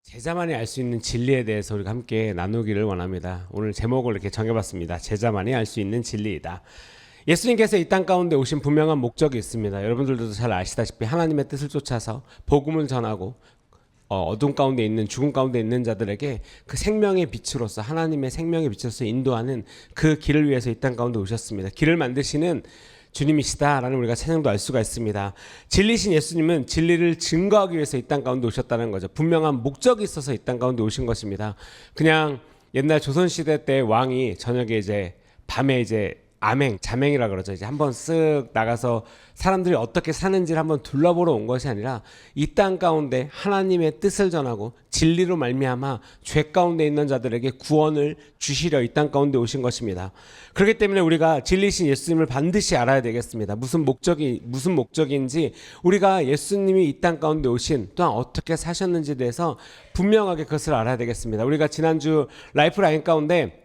제자만이 알 수 있는 진리에 대해서 우리가 함께 나누기를 원합니다. 오늘 제목을 이렇게 정해봤습니다. 제자만이 알 수 있는 진리이다. 예수님께서 이 땅 가운데 오신 분명한 목적이 있습니다. 여러분들도 잘 아시다시피 하나님의 뜻을 쫓아서 복음을 전하고 어둠 가운데 있는 죽음 가운데 있는 자들에게 그 생명의 빛으로서 하나님의 생명의 빛으로서 인도하는 그 길을 위해서 이 땅 가운데 오셨습니다. 길을 만드시는 주님이시다라는 우리가 찬양도 알 수가 있습니다. 진리신 예수님은 진리를 증거하기 위해서 이 땅 가운데 오셨다는 거죠. 분명한 목적이 있어서 이 땅 가운데 오신 것입니다. 그냥 옛날 조선시대 때 왕이 저녁에 밤에 암행, 자맹이라 그러죠. 한번 쓱 나가서 사람들이 어떻게 사는지를 한번 둘러보러 온 것이 아니라 이 땅 가운데 하나님의 뜻을 전하고 진리로 말미암아 죄 가운데 있는 자들에게 구원을 주시려 이 땅 가운데 오신 것입니다. 그렇기 때문에 우리가 진리신 예수님을 반드시 알아야 되겠습니다. 무슨 목적인지 우리가 예수님이 이 땅 가운데 오신 또한 어떻게 사셨는지에 대해서 분명하게 그것을 알아야 되겠습니다. 우리가 지난주 라이프라인 가운데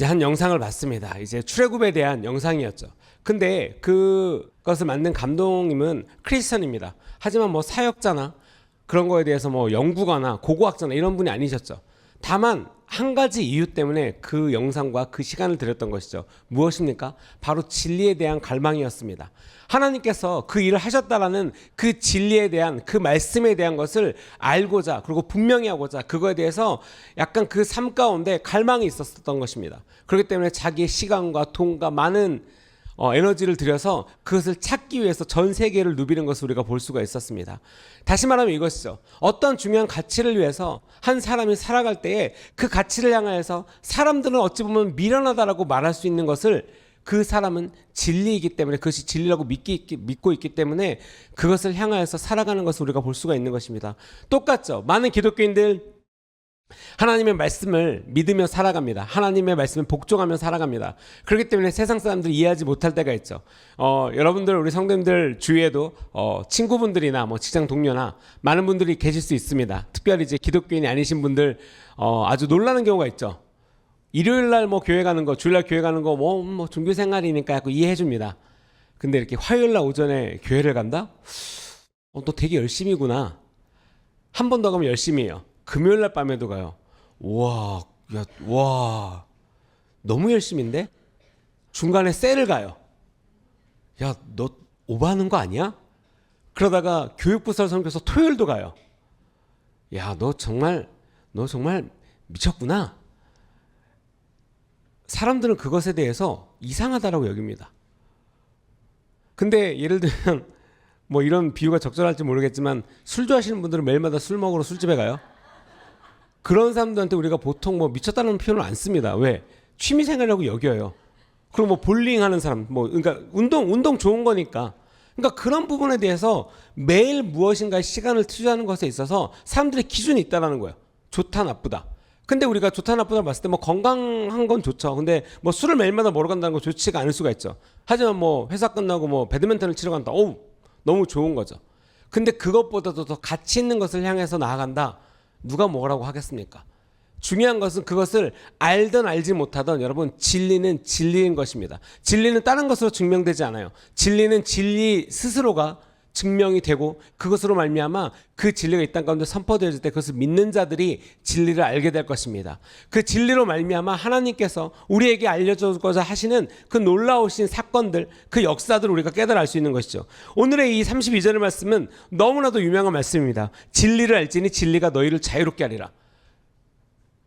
한 영상을 봤습니다. 출애굽에 대한 영상이었죠. 근데 그것을 만든 감독님은 크리스천입니다. 하지만 사역자나 그런 거에 대해서 연구가나 고고학자나 이런 분이 아니셨죠. 다만 한 가지 이유 때문에 그 영상과 그 시간을 들였던 것이죠. 무엇입니까? 바로 진리에 대한 갈망이었습니다. 하나님께서 그 일을 하셨다라는 그 진리에 대한 그 말씀에 대한 것을 알고자 그리고 분명히 하고자 그거에 대해서 약간 그 삶 가운데 갈망이 있었던 것입니다. 그렇기 때문에 자기의 시간과 돈과 많은 에너지를 들여서 그것을 찾기 위해서 전 세계를 누비는 것을 우리가 볼 수가 있었습니다. 다시 말하면 이것이죠. 어떤 중요한 가치를 위해서 한 사람이 살아갈 때에 그 가치를 향하여서 사람들은 어찌 보면 미련하다라고 말할 수 있는 것을 그 사람은 진리이기 때문에 그것이 진리라고 믿고 있기 때문에 그것을 향하여서 살아가는 것을 우리가 볼 수가 있는 것입니다. 똑같죠. 많은 기독교인들 하나님의 말씀을 믿으며 살아갑니다. 하나님의 말씀을 복종하며 살아갑니다. 그렇기 때문에 세상 사람들이 이해하지 못할 때가 있죠. 여러분들 우리 성도님들 주위에도 친구분들이나 직장 동료나 많은 분들이 계실 수 있습니다. 특별히 기독교인이 아니신 분들 아주 놀라는 경우가 있죠. 일요일날 교회 가는 거, 주일날 교회 가는 거 종교 생활이니까 약간 이해해 줍니다. 근데 이렇게 화요일날 오전에 교회를 간다? 너 되게 열심히구나. 한 번 더 가면 열심히 해요. 금요일날 밤에도 가요. 와, 너무 열심인데? 중간에 셀을 가요. 야, 너 오버하는 거 아니야? 그러다가 교육부설 선교서 토요일도 가요. 야, 너 정말 미쳤구나. 사람들은 그것에 대해서 이상하다라고 여깁니다. 근데 예를 들면 이런 비유가 적절할지 모르겠지만 술 좋아하시는 분들은 매일마다 술 먹으러 술집에 가요. 그런 사람들한테 우리가 보통 미쳤다는 표현을 안 씁니다. 왜? 취미생활이라고 여겨요. 그리고 볼링 하는 사람, 그러니까 운동 좋은 거니까. 그러니까 그런 부분에 대해서 매일 무엇인가 시간을 투자하는 것에 있어서 사람들의 기준이 있다라는 거예요. 좋다, 나쁘다. 근데 우리가 좋다, 나쁘다 봤을 때 건강한 건 좋죠. 근데 술을 매일마다 먹으러 간다는 거 좋지가 않을 수가 있죠. 하지만 회사 끝나고 배드민턴을 치러 간다. 너무 좋은 거죠. 근데 그것보다도 더 가치 있는 것을 향해서 나아간다. 누가 뭐라고 하겠습니까? 중요한 것은 그것을 알든 알지 못하든 여러분 진리는 진리인 것입니다. 진리는 다른 것으로 증명되지 않아요. 진리는 진리 스스로가 증명이 되고 그것으로 말미암아 그 진리가 이 땅 가운데 선포되어질 때 그것을 믿는 자들이 진리를 알게 될 것입니다. 그 진리로 말미암아 하나님께서 우리에게 알려주고자 하시는 그 놀라우신 사건들, 그 역사들을 우리가 깨달아 알 수 있는 것이죠. 오늘의 이 32절의 말씀은 너무나도 유명한 말씀입니다. 진리를 알지니 진리가 너희를 자유롭게 하리라.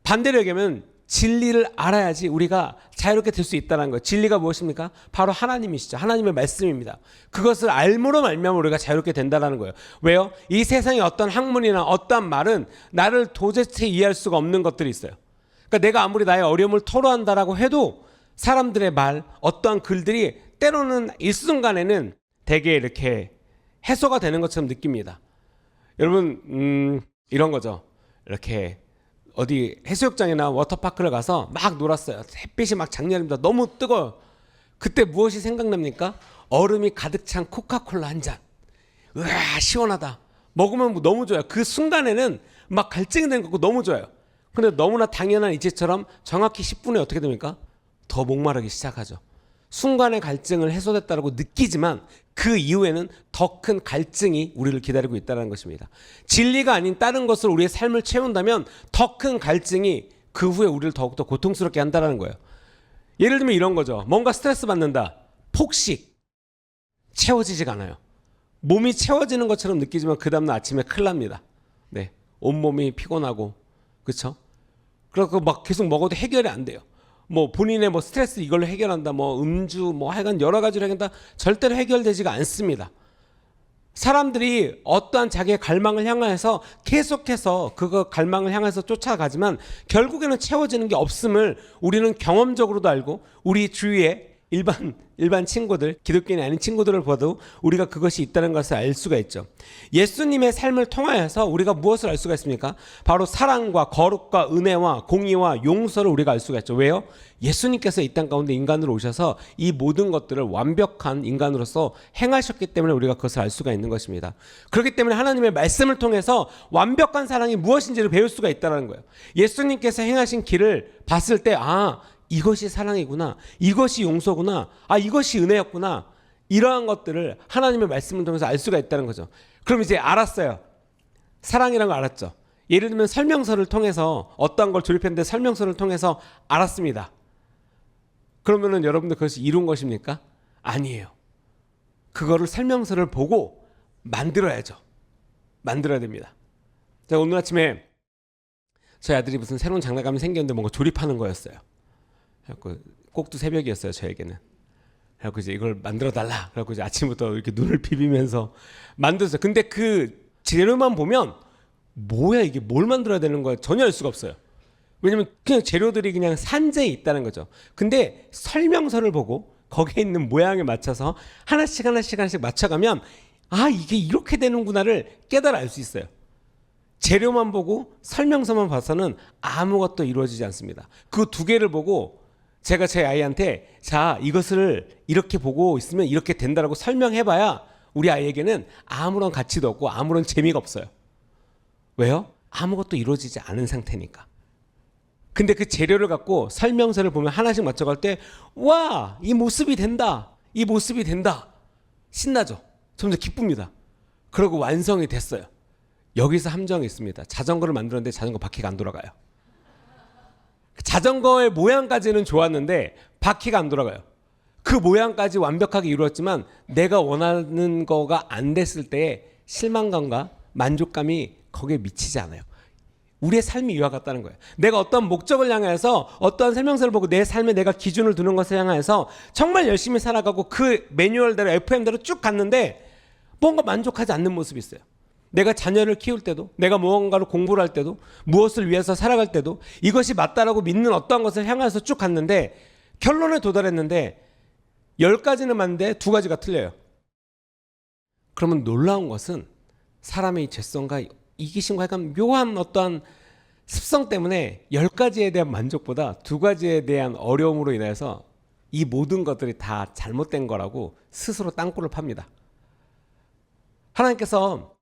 반대로 얘기하면 진리를 알아야지 우리가 자유롭게 될 수 있다는 거예요. 진리가 무엇입니까? 바로 하나님이시죠. 하나님의 말씀입니다. 그것을 알므로 말미암아 우리가 자유롭게 된다는 거예요. 왜요? 이 세상에 어떤 학문이나 어떤 말은 나를 도대체 이해할 수가 없는 것들이 있어요. 그러니까 내가 아무리 나의 어려움을 토로한다라고 해도 사람들의 말, 어떠한 글들이 때로는 일순간에는 되게 이렇게 해소가 되는 것처럼 느낍니다. 여러분 이런 거죠. 이렇게 어디 해수욕장이나 워터파크를 가서 막 놀았어요. 햇빛이 장렬입니다. 너무 뜨거워요. 그때 무엇이 생각납니까? 얼음이 가득 찬 코카콜라 한 잔. 으아, 시원하다. 먹으면 너무 좋아요. 그 순간에는 갈증이 되는 것 같고 너무 좋아요. 근데 너무나 당연한 이치처럼 정확히 10분에 어떻게 됩니까? 더 목마르기 시작하죠. 순간의 갈증을 해소됐다고 느끼지만 그 이후에는 더 큰 갈증이 우리를 기다리고 있다는 것입니다. 진리가 아닌 다른 것을 우리의 삶을 채운다면 더 큰 갈증이 그 후에 우리를 더욱더 고통스럽게 한다는 거예요. 예를 들면 이런 거죠. 뭔가 스트레스 받는다. 폭식. 채워지지가 않아요. 몸이 채워지는 것처럼 느끼지만 그 다음날 아침에 큰일 납니다. 네, 온몸이 피곤하고, 그렇죠? 그래서 막 계속 먹어도 해결이 안 돼요. 뭐 본인의 뭐 스트레스 이걸로 해결한다, 뭐 음주, 뭐 하여간 여러 가지로 해결한다, 절대로 해결되지가 않습니다. 사람들이 어떠한 자기의 갈망을 향해서 계속해서 그거 갈망을 향해서 쫓아가지만 결국에는 채워지는 게 없음을 우리는 경험적으로도 알고, 우리 주위에 일반 친구들, 기독교인이 아닌 친구들을 봐도 우리가 그것이 있다는 것을 알 수가 있죠. 예수님의 삶을 통하여서 우리가 무엇을 알 수가 있습니까? 바로 사랑과 거룩과 은혜와 공의와 용서를 우리가 알 수가 있죠. 왜요? 예수님께서 이 땅 가운데 인간으로 오셔서 이 모든 것들을 완벽한 인간으로서 행하셨기 때문에 우리가 그것을 알 수가 있는 것입니다. 그렇기 때문에 하나님의 말씀을 통해서 완벽한 사랑이 무엇인지를 배울 수가 있다는 거예요. 예수님께서 행하신 길을 봤을 때, 이것이 사랑이구나, 이것이 용서구나, 이것이 은혜였구나, 이러한 것들을 하나님의 말씀을 통해서 알 수가 있다는 거죠. 그럼 이제 알았어요. 사랑이라는 걸 알았죠. 예를 들면 설명서를 통해서 어떠한 걸 조립했는데 설명서를 통해서 알았습니다. 그러면은 여러분들 그것이 이룬 것입니까? 아니에요. 그거를 설명서를 보고 만들어야죠. 만들어야 됩니다. 제가 오늘 아침에 저희 아들이 무슨 새로운 장난감이 생겼는데 뭔가 조립하는 거였어요. 꼭두 새벽이었어요, 저에게는. 그래서 이제 이걸 만들어 달라. 그래서 이제 아침부터 이렇게 눈을 비비면서 만들었어요. 근데 그 재료만 보면 뭐야, 이게 뭘 만들어야 되는 거야, 전혀 알 수가 없어요. 왜냐면 그냥 재료들이 그냥 산재에 있다는 거죠. 근데 설명서를 보고 거기에 있는 모양에 맞춰서 하나씩 맞춰가면 이게 이렇게 되는구나를 깨달아 알 수 있어요. 재료만 보고 설명서만 봐서는 아무것도 이루어지지 않습니다. 그 두 개를 보고 제가 제 아이한테, 자, 이것을 이렇게 보고 있으면 이렇게 된다라고 설명해봐야 우리 아이에게는 아무런 가치도 없고 아무런 재미가 없어요. 왜요? 아무것도 이루어지지 않은 상태니까. 근데 그 재료를 갖고 설명서를 보면 하나씩 맞춰갈 때, 와, 이 모습이 된다, 이 모습이 된다, 신나죠. 점점 기쁩니다. 그러고 완성이 됐어요. 여기서 함정이 있습니다. 자전거를 만들었는데 자전거 바퀴가 안 돌아가요. 자전거의 모양까지는 좋았는데 바퀴가 안 돌아가요. 그 모양까지 완벽하게 이루었지만 내가 원하는 거가 안 됐을 때의 실망감과 만족감이 거기에 미치지 않아요. 우리의 삶이 이와 같다는 거예요. 내가 어떤 목적을 향해서 어떠한 설명서를 보고 내 삶에 내가 기준을 두는 것을 향해서 정말 열심히 살아가고 그 매뉴얼대로 FM대로 쭉 갔는데 뭔가 만족하지 않는 모습이 있어요. 내가 자녀를 키울 때도, 내가 무언가를 공부를 할 때도, 무엇을 위해서 살아갈 때도 이것이 맞다라고 믿는 어떠한 것을 향해서 쭉 갔는데 결론에 도달했는데 10가지는 맞는데 2가지가 틀려요. 그러면 놀라운 것은 사람의 죄성과 이기심과 약간 묘한 어떠한 습성 때문에 10가지에 대한 만족보다 2가지에 대한 어려움으로 인해서 이 모든 것들이 다 잘못된 거라고 스스로 땅굴을 팝니다. 하나님께서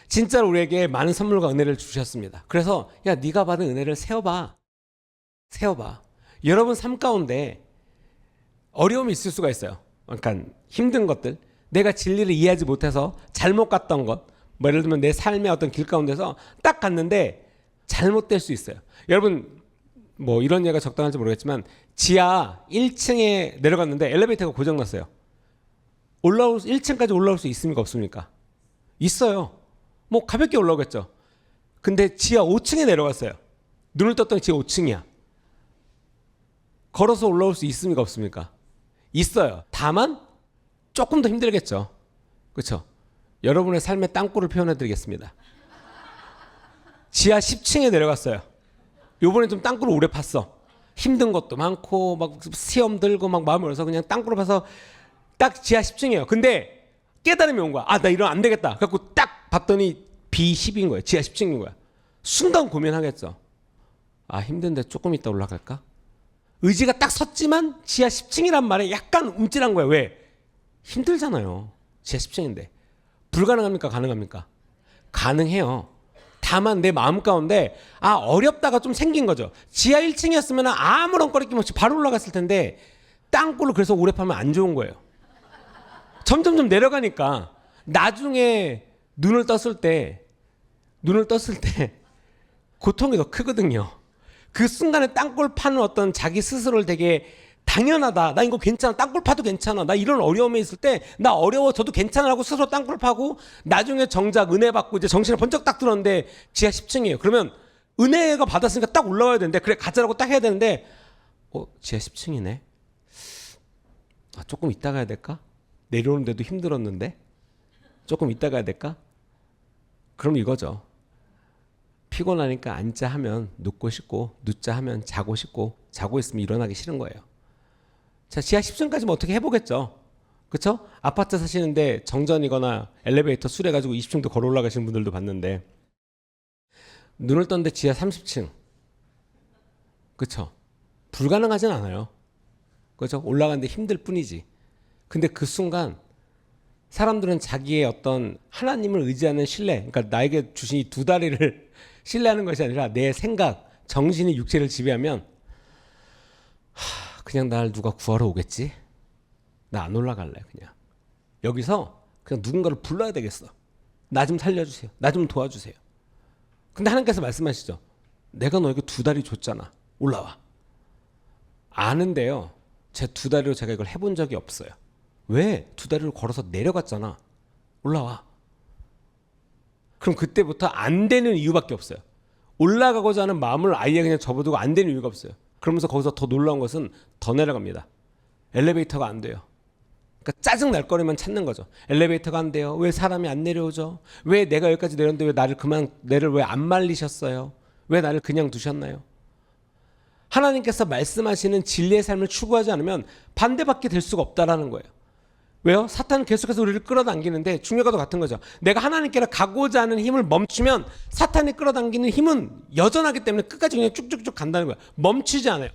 진짜로 우리에게 많은 선물과 은혜를 주셨습니다. 그래서 야, 네가 받은 은혜를 세어봐. 여러분 삶 가운데 어려움이 있을 수가 있어요. 그러니까 힘든 것들, 내가 진리를 이해하지 못해서 잘못 갔던 것, 뭐 예를 들면 내 삶의 어떤 길 가운데서 딱 갔는데 잘못될 수 있어요. 여러분 뭐 이런 얘기가 적당할지 모르겠지만 지하 1층에 내려갔는데 엘리베이터가 고장났어요. 1층까지 올라올 수 있습니까, 없습니까? 있어요. 뭐 가볍게 올라오겠죠. 근데 지하 5층에 내려갔어요. 눈을 떴더니 지하 5층이야. 걸어서 올라올 수 있습니까, 없습니까? 있어요. 다만 조금 더 힘들겠죠. 그렇죠? 여러분의 삶의 땅굴을 표현해 드리겠습니다. 지하 10층에 내려갔어요. 요번에 좀 땅굴을 오래 팠어. 힘든 것도 많고 막 시험 들고 막 마음을 열어서 그냥 땅굴을 파서 딱 지하 10층이에요. 근데 깨달음이 온 거야. 나 이러면 안 되겠다. 그래갖고 딱 봤더니 B10인 거예요. 지하 10층인 거야. 순간 고민하겠죠. 힘든데 조금 이따 올라갈까? 의지가 딱 섰지만 지하 10층이란 말에 약간 움찔한 거예요. 왜? 힘들잖아요. 지하 10층인데. 불가능합니까? 가능합니까? 가능해요. 다만 내 마음 가운데 어렵다가 좀 생긴 거죠. 지하 1층이었으면 아무런 거리낌 없이 바로 올라갔을 텐데 땅굴을 그래서 오래 파면 안 좋은 거예요. 점점점 내려가니까 나중에 눈을 떴을 때 고통이 더 크거든요. 그 순간에 땅굴 파는 어떤 자기 스스로를 되게 당연하다. 나 이거 괜찮아. 땅굴 파도 괜찮아. 나 이런 어려움에 있을 때 나 어려워져도 괜찮아라고 스스로 땅굴 파고 나중에 정작 은혜 받고 이제 정신을 번쩍 딱 들었는데 지하 10층이에요. 그러면 은혜가 받았으니까 딱 올라와야 되는데 그래 가자라고 딱 해야 되는데 지하 10층이네. 조금 이따 가야 될까? 내려오는데도 힘들었는데 조금 이따 가야 될까? 그럼 이거죠. 피곤하니까 앉자 하면 눕고 싶고 눕자 하면 자고 싶고 자고 있으면 일어나기 싫은 거예요. 자, 지하 10층까지는 어떻게 해보겠죠. 그렇죠? 아파트 사시는데 정전이거나 엘리베이터 수리해가지고 20층도 걸어 올라가시는 분들도 봤는데 눈을 떴는데 지하 30층. 그렇죠? 불가능하진 않아요. 그렇죠? 올라가는데 힘들 뿐이지. 근데 그 순간 사람들은 자기의 어떤 하나님을 의지하는 신뢰, 그러니까 나에게 주신 이 두 다리를 신뢰하는 것이 아니라 내 생각, 정신이 육체를 지배하면 그냥 날 누가 구하러 오겠지? 나 안 올라갈래 그냥. 여기서 그냥 누군가를 불러야 되겠어. 나 좀 살려주세요. 나 좀 도와주세요. 근데 하나님께서 말씀하시죠. 내가 너에게 두 다리 줬잖아. 올라와. 아는데요. 제 두 다리로 제가 이걸 해본 적이 없어요. 왜? 두 다리로 걸어서 내려갔잖아. 올라와. 그럼 그때부터 안 되는 이유밖에 없어요. 올라가고자 하는 마음을 아예 그냥 접어두고 안 되는 이유가 없어요. 그러면서 거기서 더 놀라운 것은 더 내려갑니다. 엘리베이터가 안 돼요. 그러니까 짜증 날 거리만 찾는 거죠. 엘리베이터가 안 돼요. 왜 사람이 안 내려오죠? 왜 내가 여기까지 내렸는데 왜 내를 왜 안 말리셨어요? 왜 나를 그냥 두셨나요? 하나님께서 말씀하시는 진리의 삶을 추구하지 않으면 반대밖에 될 수가 없다라는 거예요. 왜요? 사탄은 계속해서 우리를 끌어당기는데 중요과도 같은 거죠. 내가 하나님께로 가고자 하는 힘을 멈추면 사탄이 끌어당기는 힘은 여전하기 때문에 끝까지 그냥 쭉쭉쭉 간다는 거예요. 멈추지 않아요.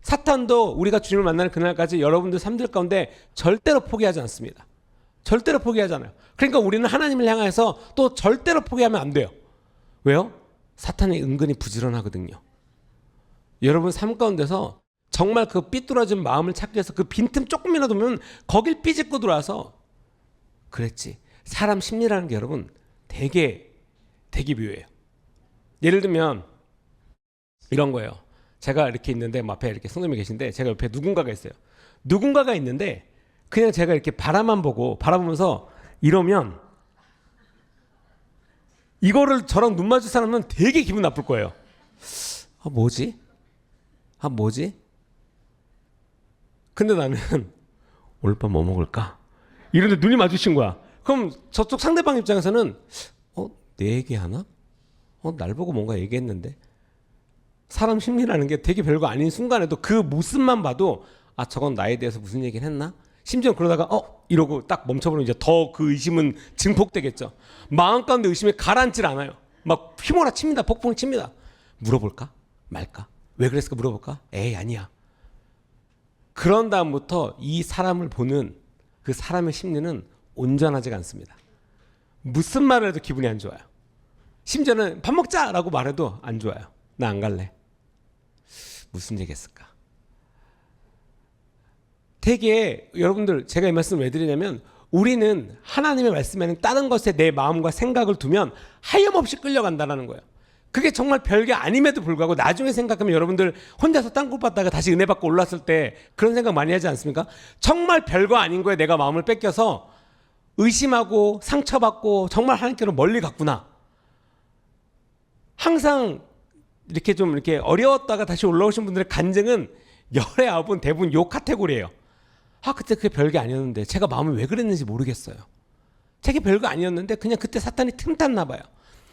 사탄도 우리가 주님을 만나는 그날까지 여러분들 삶들 가운데 절대로 포기하지 않습니다. 절대로 포기하지 않아요. 그러니까 우리는 하나님을 향해서 또 절대로 포기하면 안 돼요. 왜요? 사탄이 은근히 부지런하거든요. 여러분 삶 가운데서 정말 그 삐뚤어진 마음을 찾기 위해서 그 빈틈 조금이라도 보면 거길 삐집고 들어와서 그랬지. 사람 심리라는 게 여러분 되게 묘해요. 예를 들면 이런 거예요. 제가 이렇게 있는데 앞에 이렇게 성도님이 계신데 제가 옆에 누군가가 있어요. 누군가가 있는데 그냥 제가 이렇게 바라보면서 이러면 이거를 저랑 눈 마주 사람은 되게 기분 나쁠 거예요. 뭐지? 근데 나는 오늘 밤 뭐 먹을까? 이런데 눈이 마주친 거야. 그럼 저쪽 상대방 입장에서는 내 얘기하나? 날 보고 뭔가 얘기했는데 사람 심리라는 게 되게 별거 아닌 순간에도 그 모습만 봐도 저건 나에 대해서 무슨 얘기를 했나? 심지어 그러다가 이러고 딱 멈춰버리면 이제 더 그 의심은 증폭되겠죠. 마음 가운데 의심이 가라앉질 않아요. 막 휘몰아칩니다. 폭풍을 칩니다. 물어볼까? 말까? 왜 그랬을까 물어볼까? 에이 아니야. 그런 다음부터 이 사람을 보는 그 사람의 심리는 온전하지가 않습니다. 무슨 말을 해도 기분이 안 좋아요. 심지어는 밥 먹자라고 말해도 안 좋아요. 나 안 갈래. 무슨 얘기했을까? 되게 여러분들 제가 이 말씀을 왜 드리냐면 우리는 하나님의 말씀에는 다른 것에 내 마음과 생각을 두면 하염없이 끌려간다는 거예요. 그게 정말 별게 아님에도 불구하고 나중에 생각하면 여러분들 혼자서 땅굴 받다가 다시 은혜 받고 올랐을 때 그런 생각 많이 하지 않습니까? 정말 별거 아닌 거에 내가 마음을 뺏겨서 의심하고 상처받고 정말 하나님께로 멀리 갔구나. 항상 이렇게 좀 이렇게 어려웠다가 다시 올라오신 분들의 간증은 열의 9은 대부분 요 카테고리예요. 그때 그게 별게 아니었는데 제가 마음이 왜 그랬는지 모르겠어요. 제게 별거 아니었는데 그냥 그때 사탄이 틈탔나 봐요.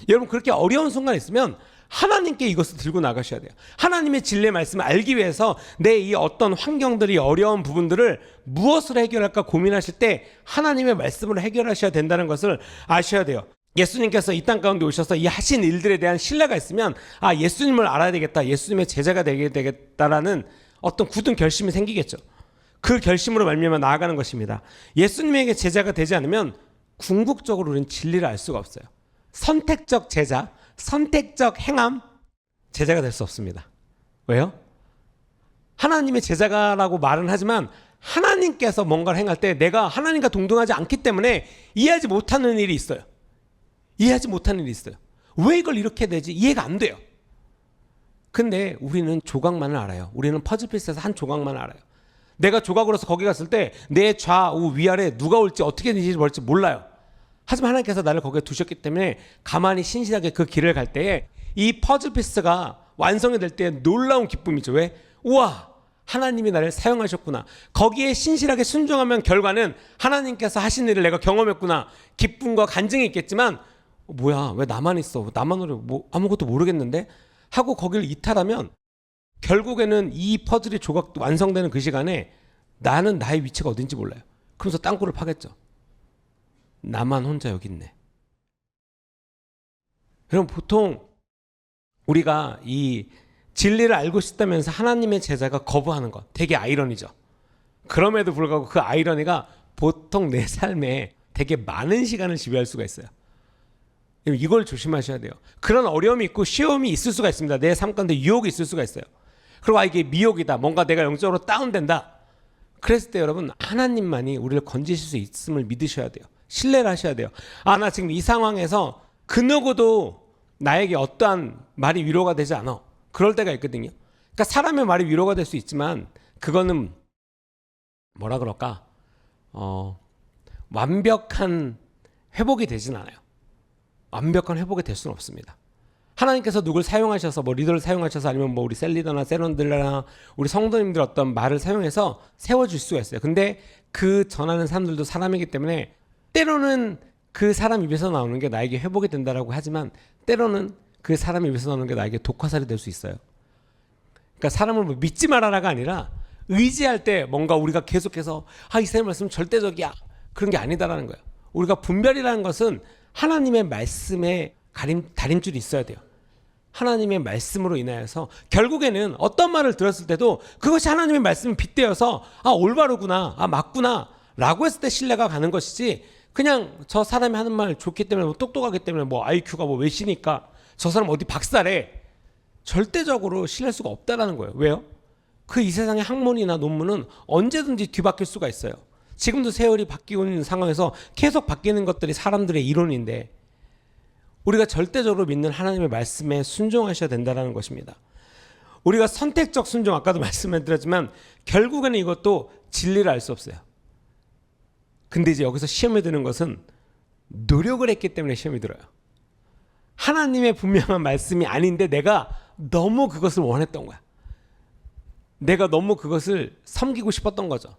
여러분 그렇게 어려운 순간에 있으면 하나님께 이것을 들고 나가셔야 돼요. 하나님의 진리의 말씀을 알기 위해서 내 이 어떤 환경들이 어려운 부분들을 무엇으로 해결할까 고민하실 때 하나님의 말씀으로 해결하셔야 된다는 것을 아셔야 돼요. 예수님께서 이 땅 가운데 오셔서 이 하신 일들에 대한 신뢰가 있으면 예수님을 알아야 되겠다. 예수님의 제자가 되겠다라는 어떤 굳은 결심이 생기겠죠. 그 결심으로 말미암아 나아가는 것입니다. 예수님에게 제자가 되지 않으면 궁극적으로 우리는 진리를 알 수가 없어요. 선택적 제자, 선택적 행함, 제자가 될 수 없습니다. 왜요? 하나님의 제자가라고 말은 하지만 하나님께서 뭔가를 행할 때 내가 하나님과 동등하지 않기 때문에 이해하지 못하는 일이 있어요. 이해하지 못하는 일이 있어요. 왜 이걸 이렇게 되지? 이해가 안 돼요. 근데 우리는 조각만을 알아요. 우리는 퍼즐 피스에서 한 조각만 알아요. 내가 조각으로서 거기 갔을 때 내 좌우 위아래 누가 올지 어떻게 될지 뭘지 몰라요. 하지만 하나님께서 나를 거기에 두셨기 때문에 가만히 신실하게 그 길을 갈 때에 이 퍼즐 피스가 완성이 될 때 놀라운 기쁨이죠. 왜? 우와! 하나님이 나를 사용하셨구나. 거기에 신실하게 순종하면 결과는 하나님께서 하신 일을 내가 경험했구나. 기쁨과 간증이 있겠지만 뭐야 왜 나만 있어? 나만 오래 뭐 아무것도 모르겠는데? 하고 거기를 이탈하면 결국에는 이 퍼즐의 조각 완성되는 그 시간에 나는 나의 위치가 어딘지 몰라요. 그러면서 땅굴을 파겠죠. 나만 혼자 여기 있네. 여러분 보통 우리가 이 진리를 알고 싶다면서 하나님의 제자가 거부하는 것 되게 아이러니죠. 그럼에도 불구하고 그 아이러니가 보통 내 삶에 되게 많은 시간을 지배할 수가 있어요. 이걸 조심하셔야 돼요. 그런 어려움이 있고 시험이 있을 수가 있습니다. 내 삶 가운데 유혹이 있을 수가 있어요. 그리고 이게 미혹이다. 뭔가 내가 영적으로 다운된다. 그랬을 때 여러분 하나님만이 우리를 건지실 수 있음을 믿으셔야 돼요. 신뢰를 하셔야 돼요. 나 지금 이 상황에서 그 누구도 나에게 어떠한 말이 위로가 되지 않아. 그럴 때가 있거든요. 그러니까 사람의 말이 위로가 될 수 있지만 그거는 뭐라 그럴까? 완벽한 회복이 되진 않아요. 완벽한 회복이 될 수는 없습니다. 하나님께서 누굴 사용하셔서 뭐 리더를 사용하셔서 아니면 뭐 우리 셀리더나 세론들이나 우리 성도님들 어떤 말을 사용해서 세워줄 수가 있어요. 근데 그 전하는 사람들도 사람이기 때문에 때로는 그 사람 입에서 나오는 게 나에게 회복이 된다라고 하지만 때로는 그 사람 입에서 나오는 게 나에게 독화살이 될 수 있어요. 그러니까 사람을 뭐 믿지 말아라가 아니라 의지할 때 뭔가 우리가 계속해서 이 사람의 말씀은 절대적이야. 그런 게 아니다라는 거예요. 우리가 분별이라는 것은 하나님의 말씀에 다림줄이 있어야 돼요. 하나님의 말씀으로 인하여서 결국에는 어떤 말을 들었을 때도 그것이 하나님의 말씀에 빗대어서 올바르구나, 맞구나 라고 했을 때 신뢰가 가는 것이지 그냥 저 사람이 하는 말 좋기 때문에 뭐 똑똑하기 때문에 뭐 IQ가 뭐 몇이니까 저 사람 어디 박사래 절대적으로 신뢰할 수가 없다라는 거예요. 왜요? 그 이 세상의 학문이나 논문은 언제든지 뒤바뀔 수가 있어요. 지금도 세월이 바뀌고 있는 상황에서 계속 바뀌는 것들이 사람들의 이론인데 우리가 절대적으로 믿는 하나님의 말씀에 순종하셔야 된다는 것입니다. 우리가 선택적 순종, 아까도 말씀드렸지만 결국에는 이것도 진리를 알 수 없어요. 근데 이제 여기서 시험에 드는 것은 노력을 했기 때문에 시험이 들어요. 하나님의 분명한 말씀이 아닌데 내가 너무 그것을 원했던 거야. 내가 너무 그것을 섬기고 싶었던 거죠.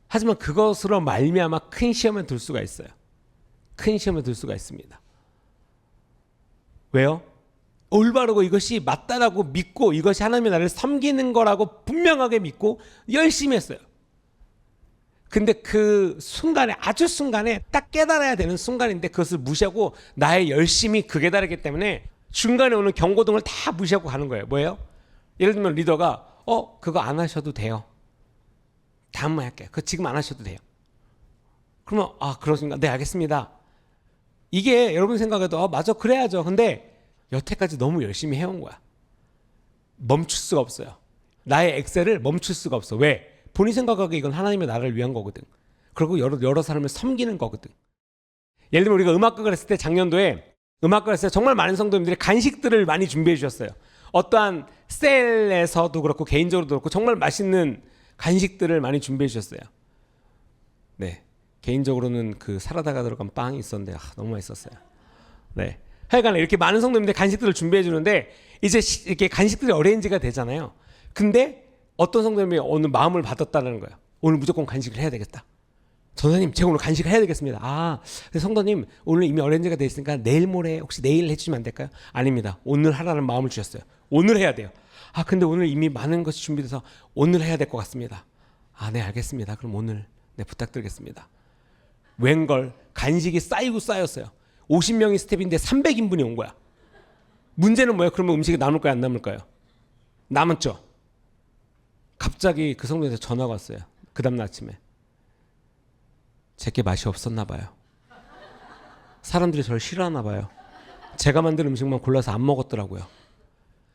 하지만 그것으로 말미암아 큰 시험에 들 수가 있어요. 큰 시험에 들 수가 있습니다. 왜요? 올바르고 이것이 맞다라고 믿고 이것이 하나님의 나를 섬기는 거라고 분명하게 믿고 열심히 했어요. 근데 그 순간에 아주 순간에 딱 깨달아야 되는 순간인데 그것을 무시하고 나의 열심이 극에 달하기 때문에 중간에 오는 경고등을 다 무시하고 가는 거예요. 뭐예요? 예를 들면 리더가 그거 안 하셔도 돼요. 다음만 할게요. 그거 지금 안 하셔도 돼요. 그러면 그러신가? 네 알겠습니다. 이게 여러분 생각에도 맞아 그래야죠. 근데 여태까지 너무 열심히 해온 거야. 멈출 수가 없어요. 나의 엑셀을 멈출 수가 없어. 왜? 본인 생각하기에 이건 하나님의 나라를 위한 거거든. 그리고 여러 사람을 섬기는 거거든. 예를 들면 우리가 음악극을 했을 때 작년도에 음악극을 했을 때 정말 많은 성도님들이 간식들을 많이 준비해 주셨어요. 어떠한 셀에서도 그렇고 개인적으로도 그렇고 정말 맛있는 간식들을 많이 준비해 주셨어요. 네, 개인적으로는 그 사라다가 들어간 빵이 있었는데 너무 맛있었어요. 네, 하여간 이렇게 많은 성도님들 간식들을 준비해 주는데 이제 이렇게 간식들이 어레인지가 되잖아요. 근데 어떤 성도님이 오늘 마음을 받았다는 거예요. 오늘 무조건 간식을 해야 되겠다. 전사님 제가 오늘 간식을 해야 되겠습니다. 성도님 오늘 이미 어레인지가 돼 있으니까 내일 모레 혹시 내일 해주시면 안 될까요? 아닙니다. 오늘 하라는 마음을 주셨어요. 오늘 해야 돼요. 근데 오늘 이미 많은 것이 준비돼서 오늘 해야 될 것 같습니다. 네 알겠습니다. 그럼 오늘 부탁드리겠습니다. 웬걸 간식이 쌓이고 쌓였어요. 50명이 스텝인데 300인분이 온 거야. 문제는 뭐예요? 그러면 음식이 남을까요? 안 남을까요? 남았죠. 갑자기 그 성도한테 전화가 왔어요. 그 다음날 아침에. 제게 맛이 없었나 봐요. 사람들이 저를 싫어하나 봐요. 제가 만든 음식만 골라서 안 먹었더라고요.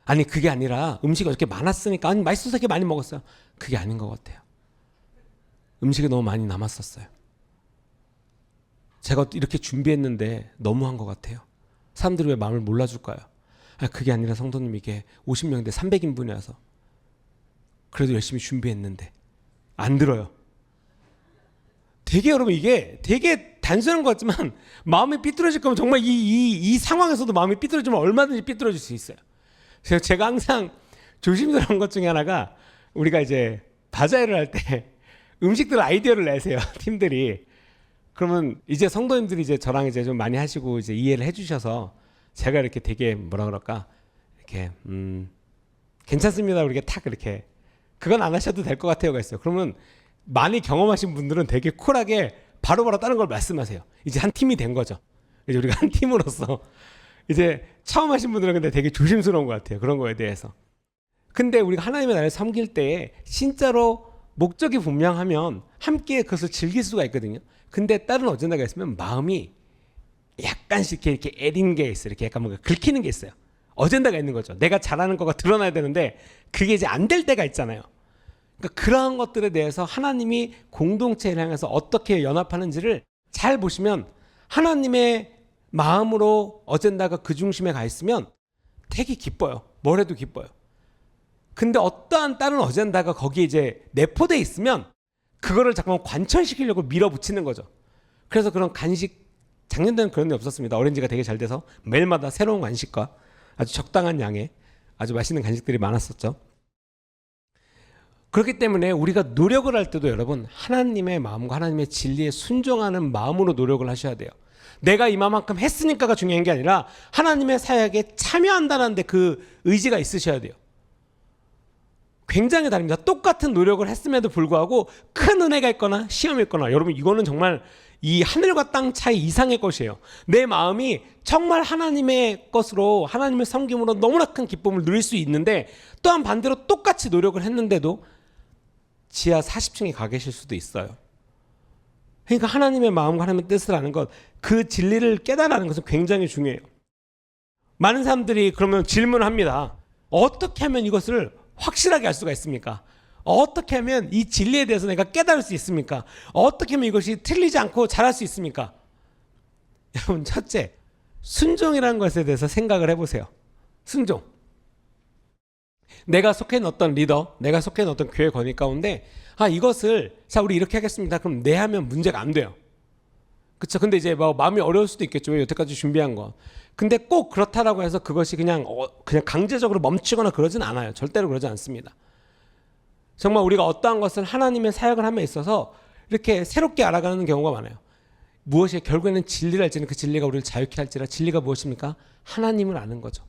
아니 그게 아니라 음식이 어떻게 많았으니까 아니 맛있어서 이렇게 많이 먹었어요. 그게 아닌 것 같아요. 음식이 너무 많이 남았었어요. 제가 이렇게 준비했는데 너무한 것 같아요. 사람들이 왜 마음을 몰라줄까요? 그게 아니라 성도님 이게 50명인데 300인분이라서 그래도 열심히 준비했는데 안 들어요. 되게 여러분 이게 되게 단순한 것 같지만 마음이 삐뚤어질 거면 정말 이 상황에서도 마음이 삐뚤어지면 얼마든지 삐뚤어질 수 있어요. 그래서 제가 항상 조심스러운 것 중에 하나가 우리가 이제 바자회를 할 때 음식들 아이디어를 내세요. 팀들이. 그러면 이제 성도님들이 이제 저랑 이제 좀 많이 하시고 이제 이해를 해주셔서 제가 이렇게 되게 뭐라 그럴까 이렇게 괜찮습니다. 이렇게 탁 이렇게 그건 안 하셔도 될 것 같아요가 있어요. 그러면 많이 경험하신 분들은 되게 쿨하게 바로바로 다른 걸 말씀하세요. 이제 한 팀이 된 거죠. 이제 우리가 한 팀으로서 이제 처음 하신 분들은 근데 되게 조심스러운 것 같아요. 그런 거에 대해서. 근데 우리가 하나님의 나라를 섬길 때 진짜로 목적이 분명하면 함께 그것을 즐길 수가 있거든요. 근데 다른 어젠다가 있으면 마음이 약간씩 이렇게 애린 게 있어요. 이렇게 약간 뭔가 긁히는 게 있어요. 어젠다가 있는 거죠. 내가 잘하는 거가 드러나야 되는데 그게 이제 안 될 때가 있잖아요. 그러니까 그러한 것들에 대해서 하나님이 공동체를 향해서 어떻게 연합하는지를 잘 보시면 하나님의 마음으로 어젠다가 그 중심에 가 있으면 되게 기뻐요. 뭘 해도 기뻐요. 근데 어떠한 다른 어젠다가 거기에 이제 내포돼 있으면 그거를 잠깐 관철시키려고 밀어붙이는 거죠. 그래서 그런 간식 작년에는 그런 게 없었습니다. 오렌지가 되게 잘 돼서 매일마다 새로운 간식과 아주 적당한 양의 아주 맛있는 간식들이 많았었죠. 그렇기 때문에 우리가 노력을 할 때도 여러분 하나님의 마음과 하나님의 진리에 순종하는 마음으로 노력을 하셔야 돼요. 내가 이만큼 했으니까가 중요한 게 아니라 하나님의 사역에 참여한다는 데 그 의지가 있으셔야 돼요. 굉장히 다릅니다. 똑같은 노력을 했음에도 불구하고 큰 은혜가 있거나 시험이 있거나 여러분 이거는 정말 이 하늘과 땅 차이 이상의 것이에요. 내 마음이 정말 하나님의 것으로 하나님의 섬김으로 너무나 큰 기쁨을 누릴 수 있는데 또한 반대로 똑같이 노력을 했는데도 지하 40층에 가 계실 수도 있어요. 그러니까 하나님의 마음과 하나님의 뜻을 아는 것, 그 진리를 깨달아는 것은 굉장히 중요해요. 많은 사람들이 그러면 질문을 합니다. 어떻게 하면 이것을 확실하게 알 수가 있습니까? 어떻게 하면 이 진리에 대해서 내가 깨달을 수 있습니까? 어떻게 하면 이것이 틀리지 않고 잘할 수 있습니까? 여러분 첫째, 순종이라는 것에 대해서 생각을 해보세요. 순종. 내가 속해 있는 어떤 리더, 내가 속해 있는 어떤 교회 건의 가운데 이것을 자 우리 이렇게 하겠습니다. 그럼 내 하면 문제가 안 돼요. 그렇죠? 근데 이제 뭐 마음이 어려울 수도 있겠죠. 여태까지 준비한 거. 근데 꼭 그렇다라고 해서 그것이 그냥 강제적으로 멈추거나 그러진 않아요. 절대로 그러지 않습니다. 정말 우리가 어떠한 것을 하나님의 사역을 함에 있어서 이렇게 새롭게 알아가는 경우가 많아요. 무엇이 결국에는 진리를 알지는 그 진리가 우리를 자유케 할지라 진리가 무엇입니까? 하나님을 아는 거죠.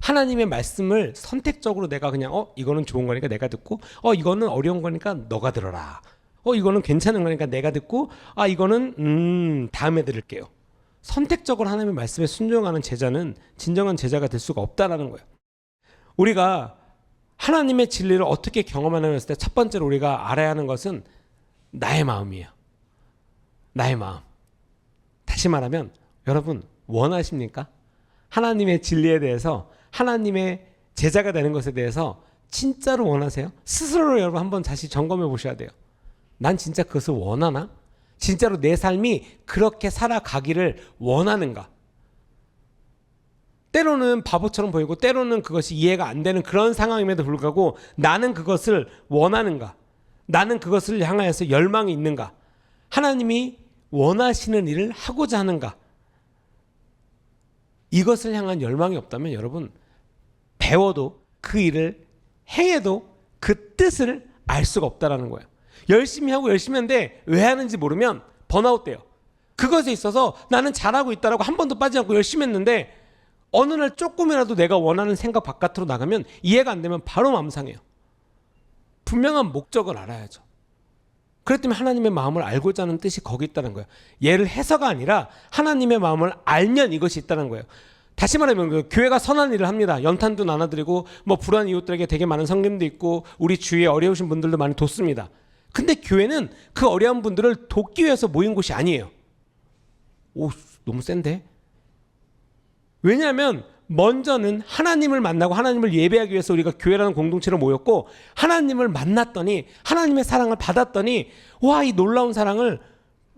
하나님의 말씀을 선택적으로 내가 그냥 이거는 좋은 거니까 내가 듣고 이거는 어려운 거니까 너가 들어라. 이거는 괜찮은 거니까 내가 듣고 이거는 다음에 들을게요. 선택적으로 하나님의 말씀에 순종하는 제자는 진정한 제자가 될 수가 없다라는 거예요. 우리가 하나님의 진리를 어떻게 경험하느냐 했을 때 첫 번째로 우리가 알아야 하는 것은 나의 마음이에요. 나의 마음. 다시 말하면 여러분 원하십니까? 하나님의 진리에 대해서 하나님의 제자가 되는 것에 대해서 진짜로 원하세요? 스스로를 여러분 한번 다시 점검해 보셔야 돼요. 난 진짜 그것을 원하나? 진짜로 내 삶이 그렇게 살아가기를 원하는가? 때로는 바보처럼 보이고 때로는 그것이 이해가 안 되는 그런 상황임에도 불구하고 나는 그것을 원하는가? 나는 그것을 향하여서 열망이 있는가? 하나님이 원하시는 일을 하고자 하는가? 이것을 향한 열망이 없다면 여러분 배워도 그 일을 행해도 그 뜻을 알 수가 없다라는 거예요. 열심히 하고 열심히 하는데 왜 하는지 모르면 번아웃 돼요. 그것에 있어서 나는 잘하고 있다라고 한 번도 빠지지 않고 열심히 했는데 어느 날 조금이라도 내가 원하는 생각 바깥으로 나가면 이해가 안 되면 바로 마음 상해요. 분명한 목적을 알아야죠. 그렇기 때문에 하나님의 마음을 알고자 하는 뜻이 거기 있다는 거예요. 얘를 해서가 아니라 하나님의 마음을 알면 이것이 있다는 거예요. 다시 말하면 교회가 선한 일을 합니다. 연탄도 나눠드리고 불우한 이웃들에게 되게 많은 성김도 있고 우리 주위에 어려우신 분들도 많이 돕습니다. 근데 교회는 그 어려운 분들을 돕기 위해서 모인 곳이 아니에요. 오, 너무 센데? 왜냐하면 먼저는 하나님을 만나고 하나님을 예배하기 위해서 우리가 교회라는 공동체로 모였고, 하나님을 만났더니 하나님의 사랑을 받았더니 와, 이 놀라운 사랑을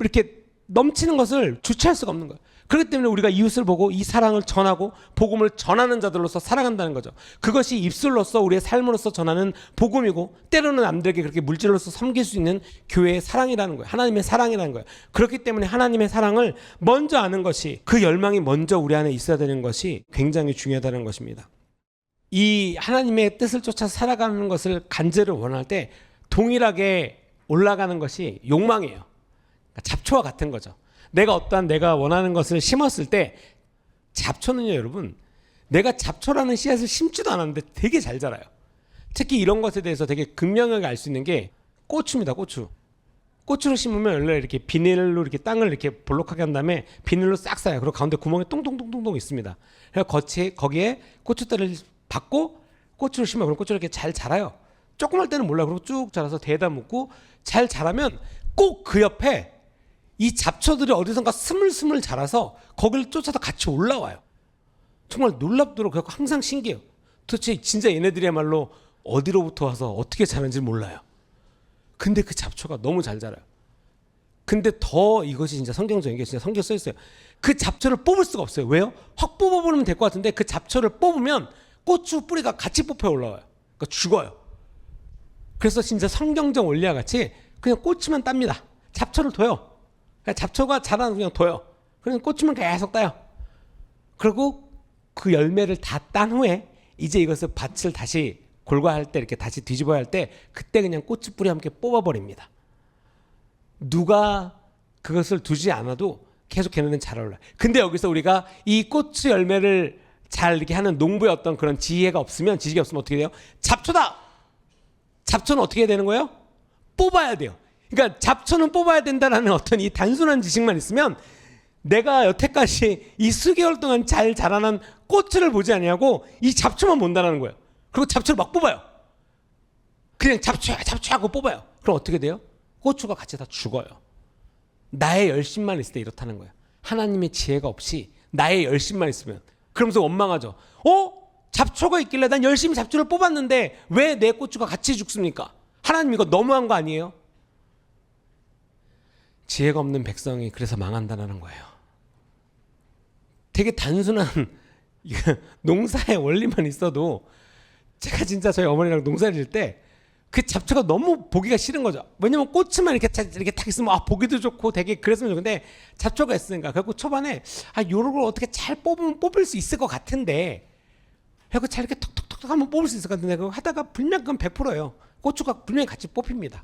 이렇게 넘치는 것을 주체할 수가 없는 거예요. 그렇기 때문에 우리가 이웃을 보고 이 사랑을 전하고 복음을 전하는 자들로서 살아간다는 거죠. 그것이 입술로서 우리의 삶으로서 전하는 복음이고, 때로는 남들에게 그렇게 물질로서 섬길 수 있는 교회의 사랑이라는 거예요. 하나님의 사랑이라는 거예요. 그렇기 때문에 하나님의 사랑을 먼저 아는 것이, 그 열망이 먼저 우리 안에 있어야 되는 것이 굉장히 중요하다는 것입니다. 이 하나님의 뜻을 쫓아서 살아가는 것을 간절히 원할 때 동일하게 올라가는 것이 욕망이에요. 그러니까 잡초와 같은 거죠. 내가 원하는 것을 심었을 때, 잡초는요 여러분, 내가 잡초라는 씨앗을 심지도 않았는데 되게 잘 자라요. 특히 이런 것에 대해서 되게 극명하게 알 수 있는 게 고추입니다. 고추를 심으면 원래 이렇게 비닐로 이렇게 땅을 이렇게 볼록하게 한 다음에 비닐로 싹 싸요. 그리고 가운데 구멍이 똥똥똥똥똥 있습니다. 그래서 거기에 고추대를 받고 고추를 심어요. 그럼 고추가 이렇게 잘 자라요. 조그만 때는 몰라요. 그리고 쭉 자라서 대에다 묻고 잘 자라면 꼭 그 옆에 이 잡초들이 어디선가 스물스물 자라서 거기를 쫓아서 같이 올라와요. 정말 놀랍도록 항상 신기해요. 도대체 진짜 얘네들이야말로 어디로부터 와서 어떻게 자라는지 몰라요. 근데 그 잡초가 너무 잘 자라요. 근데 더 이것이 진짜 성경적인 게, 진짜 성경 써 있어요. 그 잡초를 뽑을 수가 없어요. 왜요? 확 뽑아버리면 될 것 같은데 그 잡초를 뽑으면 고추 뿌리가 같이 뽑혀 올라와요. 그러니까 죽어요. 그래서 진짜 성경적 원리와 같이 그냥 고추만 땁니다. 잡초를 둬요. 잡초가 자라는 그냥 둬요. 그냥 고추만 계속 따요. 그리고 그 열매를 다 딴 후에 이제 이것을 밭을 다시 골과할 때, 이렇게 다시 뒤집어야 할 때, 그때 그냥 고추 뿌리 함께 뽑아버립니다. 누가 그것을 두지 않아도 계속 걔네는 잘 올라요. 근데 여기서 우리가 이 고추 열매를 잘 이렇게 하는 농부의 어떤 그런 지혜가 없으면, 지식이 없으면 어떻게 돼요? 잡초다! 잡초는 어떻게 해야 되는 거예요? 뽑아야 돼요. 그러니까 잡초는 뽑아야 된다는 어떤 이 단순한 지식만 있으면, 내가 여태까지 이 수개월 동안 잘 자라난 고추를 보지 아니하고 이 잡초만 본다는 거예요. 그리고 잡초를 막 뽑아요. 그냥 잡초 하고 뽑아요. 그럼 어떻게 돼요? 고추가 같이 다 죽어요. 나의 열심만 있을 때 이렇다는 거예요. 하나님의 지혜가 없이 나의 열심만 있으면. 그러면서 원망하죠. 잡초가 있길래 난 열심히 잡초를 뽑았는데 왜 내 고추가 같이 죽습니까? 하나님 이거 너무한 거 아니에요? 지혜가 없는 백성이 그래서 망한다는 거예요. 되게 단순한 농사의 원리만 있어도, 제가 진짜 저희 어머니랑 농사를 지을 때 그 잡초가 너무 보기가 싫은 거죠. 왜냐면 꽃만 이렇게 딱 있으면 보기도 좋고 되게 그랬으면 좋은데, 잡초가 있으니까. 그래서 초반에 요런 걸 어떻게 잘 뽑을 수 있을 것 같은데, 그래서 잘 이렇게 톡톡톡 하면 뽑을 수 있을 것 같은데, 그거 하다가 분명 그건 100%예요. 고추가 분명히 같이 뽑힙니다.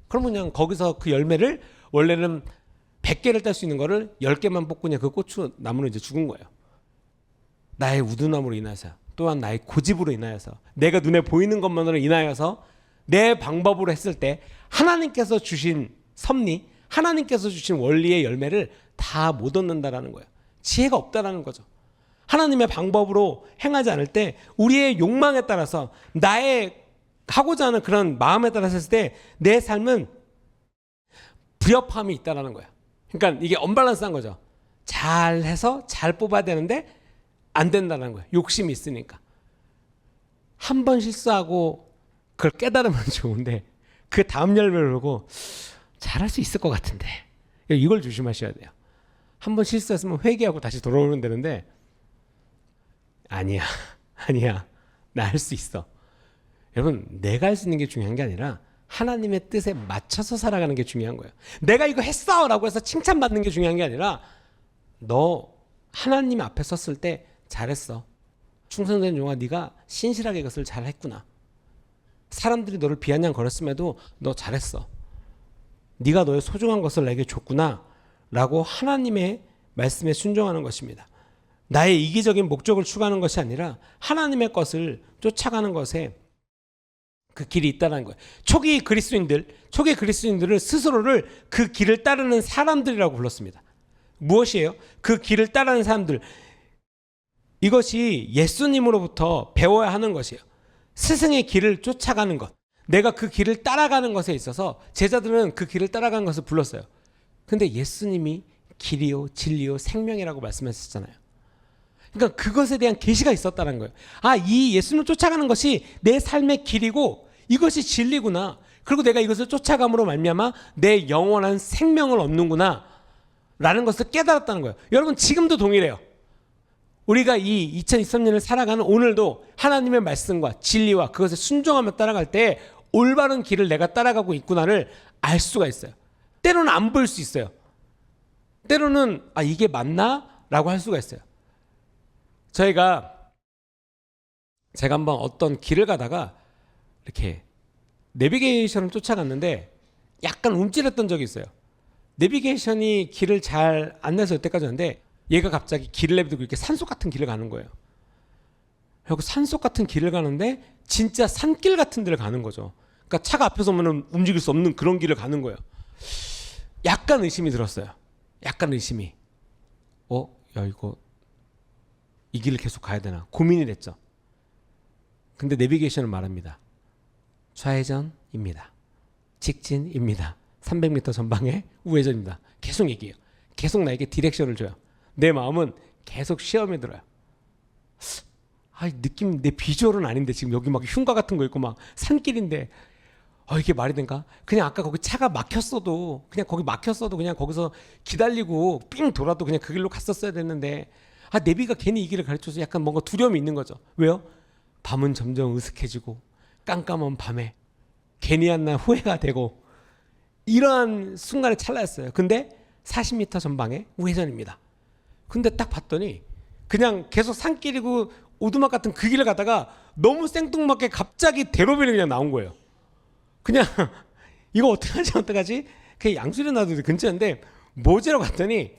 그러면 그냥 거기서 그 열매를, 원래는 100개를 딸 수 있는 거를 10개만 뽑고 그냥 그 고추 나무는 이제 죽은 거예요. 나의 우둔함으로 인하여서, 또한 나의 고집으로 인하여서, 내가 눈에 보이는 것만으로 인하여서 내 방법으로 했을 때 하나님께서 주신 섭리, 하나님께서 주신 원리의 열매를 다 못 얻는다라는 거예요. 지혜가 없다라는 거죠. 하나님의 방법으로 행하지 않을 때 우리의 욕망에 따라서, 나의 하고자 하는 그런 마음에 따라서 했을 때 내 삶은 불협화음이 있다라는 거예요. 그러니까 이게 언밸런스한 거죠. 잘해서 잘 뽑아야 되는데 안 된다는 거예요. 욕심이 있으니까. 한 번 실수하고 그걸 깨달으면 좋은데, 그 다음 열매를 보고 잘할 수 있을 것 같은데, 이걸 조심하셔야 돼요. 한 번 실수했으면 회개하고 다시 돌아오면 되는데, 아니야 나 할 수 있어. 여러분, 내가 할 수 있는 게 중요한 게 아니라 하나님의 뜻에 맞춰서 살아가는 게 중요한 거예요. 내가 이거 했어 라고 해서 칭찬받는 게 중요한 게 아니라, 너 하나님 앞에 섰을 때 잘했어. 충성된 종아, 네가 신실하게 이것을 잘했구나. 사람들이 너를 비아냥거렸음에도 너 잘했어. 네가 너의 소중한 것을 내게 줬구나 라고 하나님의 말씀에 순종하는 것입니다. 나의 이기적인 목적을 추구하는 것이 아니라 하나님의 것을 쫓아가는 것에 그 길이 있다는 거예요. 초기 그리스도인들을 스스로를 그 길을 따르는 사람들이라고 불렀습니다. 무엇이에요? 그 길을 따르는 사람들. 이것이 예수님으로부터 배워야 하는 것이에요. 스승의 길을 쫓아가는 것. 내가 그 길을 따라가는 것에 있어서 제자들은 그 길을 따라가는 것을 불렀어요. 근데 예수님이 길이요 진리요 생명이라고 말씀하셨잖아요. 그러니까 그것에 대한 계시가 있었다는 거예요. 아, 이 예수님을 쫓아가는 것이 내 삶의 길이고 이것이 진리구나. 그리고 내가 이것을 쫓아감으로 말미암아 내 영원한 생명을 얻는구나 라는 것을 깨달았다는 거예요. 여러분 지금도 동일해요. 우리가 이 2023년을 살아가는 오늘도 하나님의 말씀과 진리와 그것에 순종하며 따라갈 때 올바른 길을 내가 따라가고 있구나를 알 수가 있어요. 때로는 안 보일 수 있어요. 때로는 아, 이게 맞나? 라고 할 수가 있어요. 제가 한번 어떤 길을 가다가 이렇게 내비게이션을 쫓아갔는데 약간 움찔했던 적이 있어요. 내비게이션이 길을 잘 안내서 여태까지 하는데 얘가 갑자기 길을 내비두고 이렇게 산속 같은 길을 가는 거예요. 그리고 산속 같은 길을 가는데 진짜 산길 같은 데를 가는 거죠. 그러니까 차가 앞에서 오면 움직일 수 없는 그런 길을 가는 거예요. 약간 의심이 들었어요. 약간 의심이. 야 이거 이 길을 계속 가야 되나 고민이 됐죠. 근데 내비게이션은 말합니다. 좌회전입니다. 직진입니다. 300m 전방에 우회전입니다. 계속 얘기해요. 계속 나에게 디렉션을 줘요. 내 마음은 계속 시험에 들어요. 아, 느낌 내 비주얼은 아닌데 지금 여기 막 흉가 같은 거 있고 막 산길인데 이게 말이 된가? 그냥 아까 거기 차가 막혔어도 그냥 거기 막혔어도 그냥 거기서 기다리고 삥 돌아도 그냥 그 길로 갔었어야 됐는데 아, 내비가 괜히 이 길을 가르쳐서 약간 뭔가 두려움이 있는 거죠. 왜요? 밤은 점점 으슥해지고 깜깜한 밤에 괜히 한 날 후회가 되고 이러한 순간의 찰나였어요. 근데 40m 전방에 우회전입니다. 근데 딱 봤더니 그냥 계속 산길이고 오두막 같은 그 길을 가다가 너무 생뚱맞게 갑자기 대로변이 그냥 나온 거예요. 그냥 이거 어떡하지? 그냥 양수리 나도 근처인데 뭐지라고 갔더니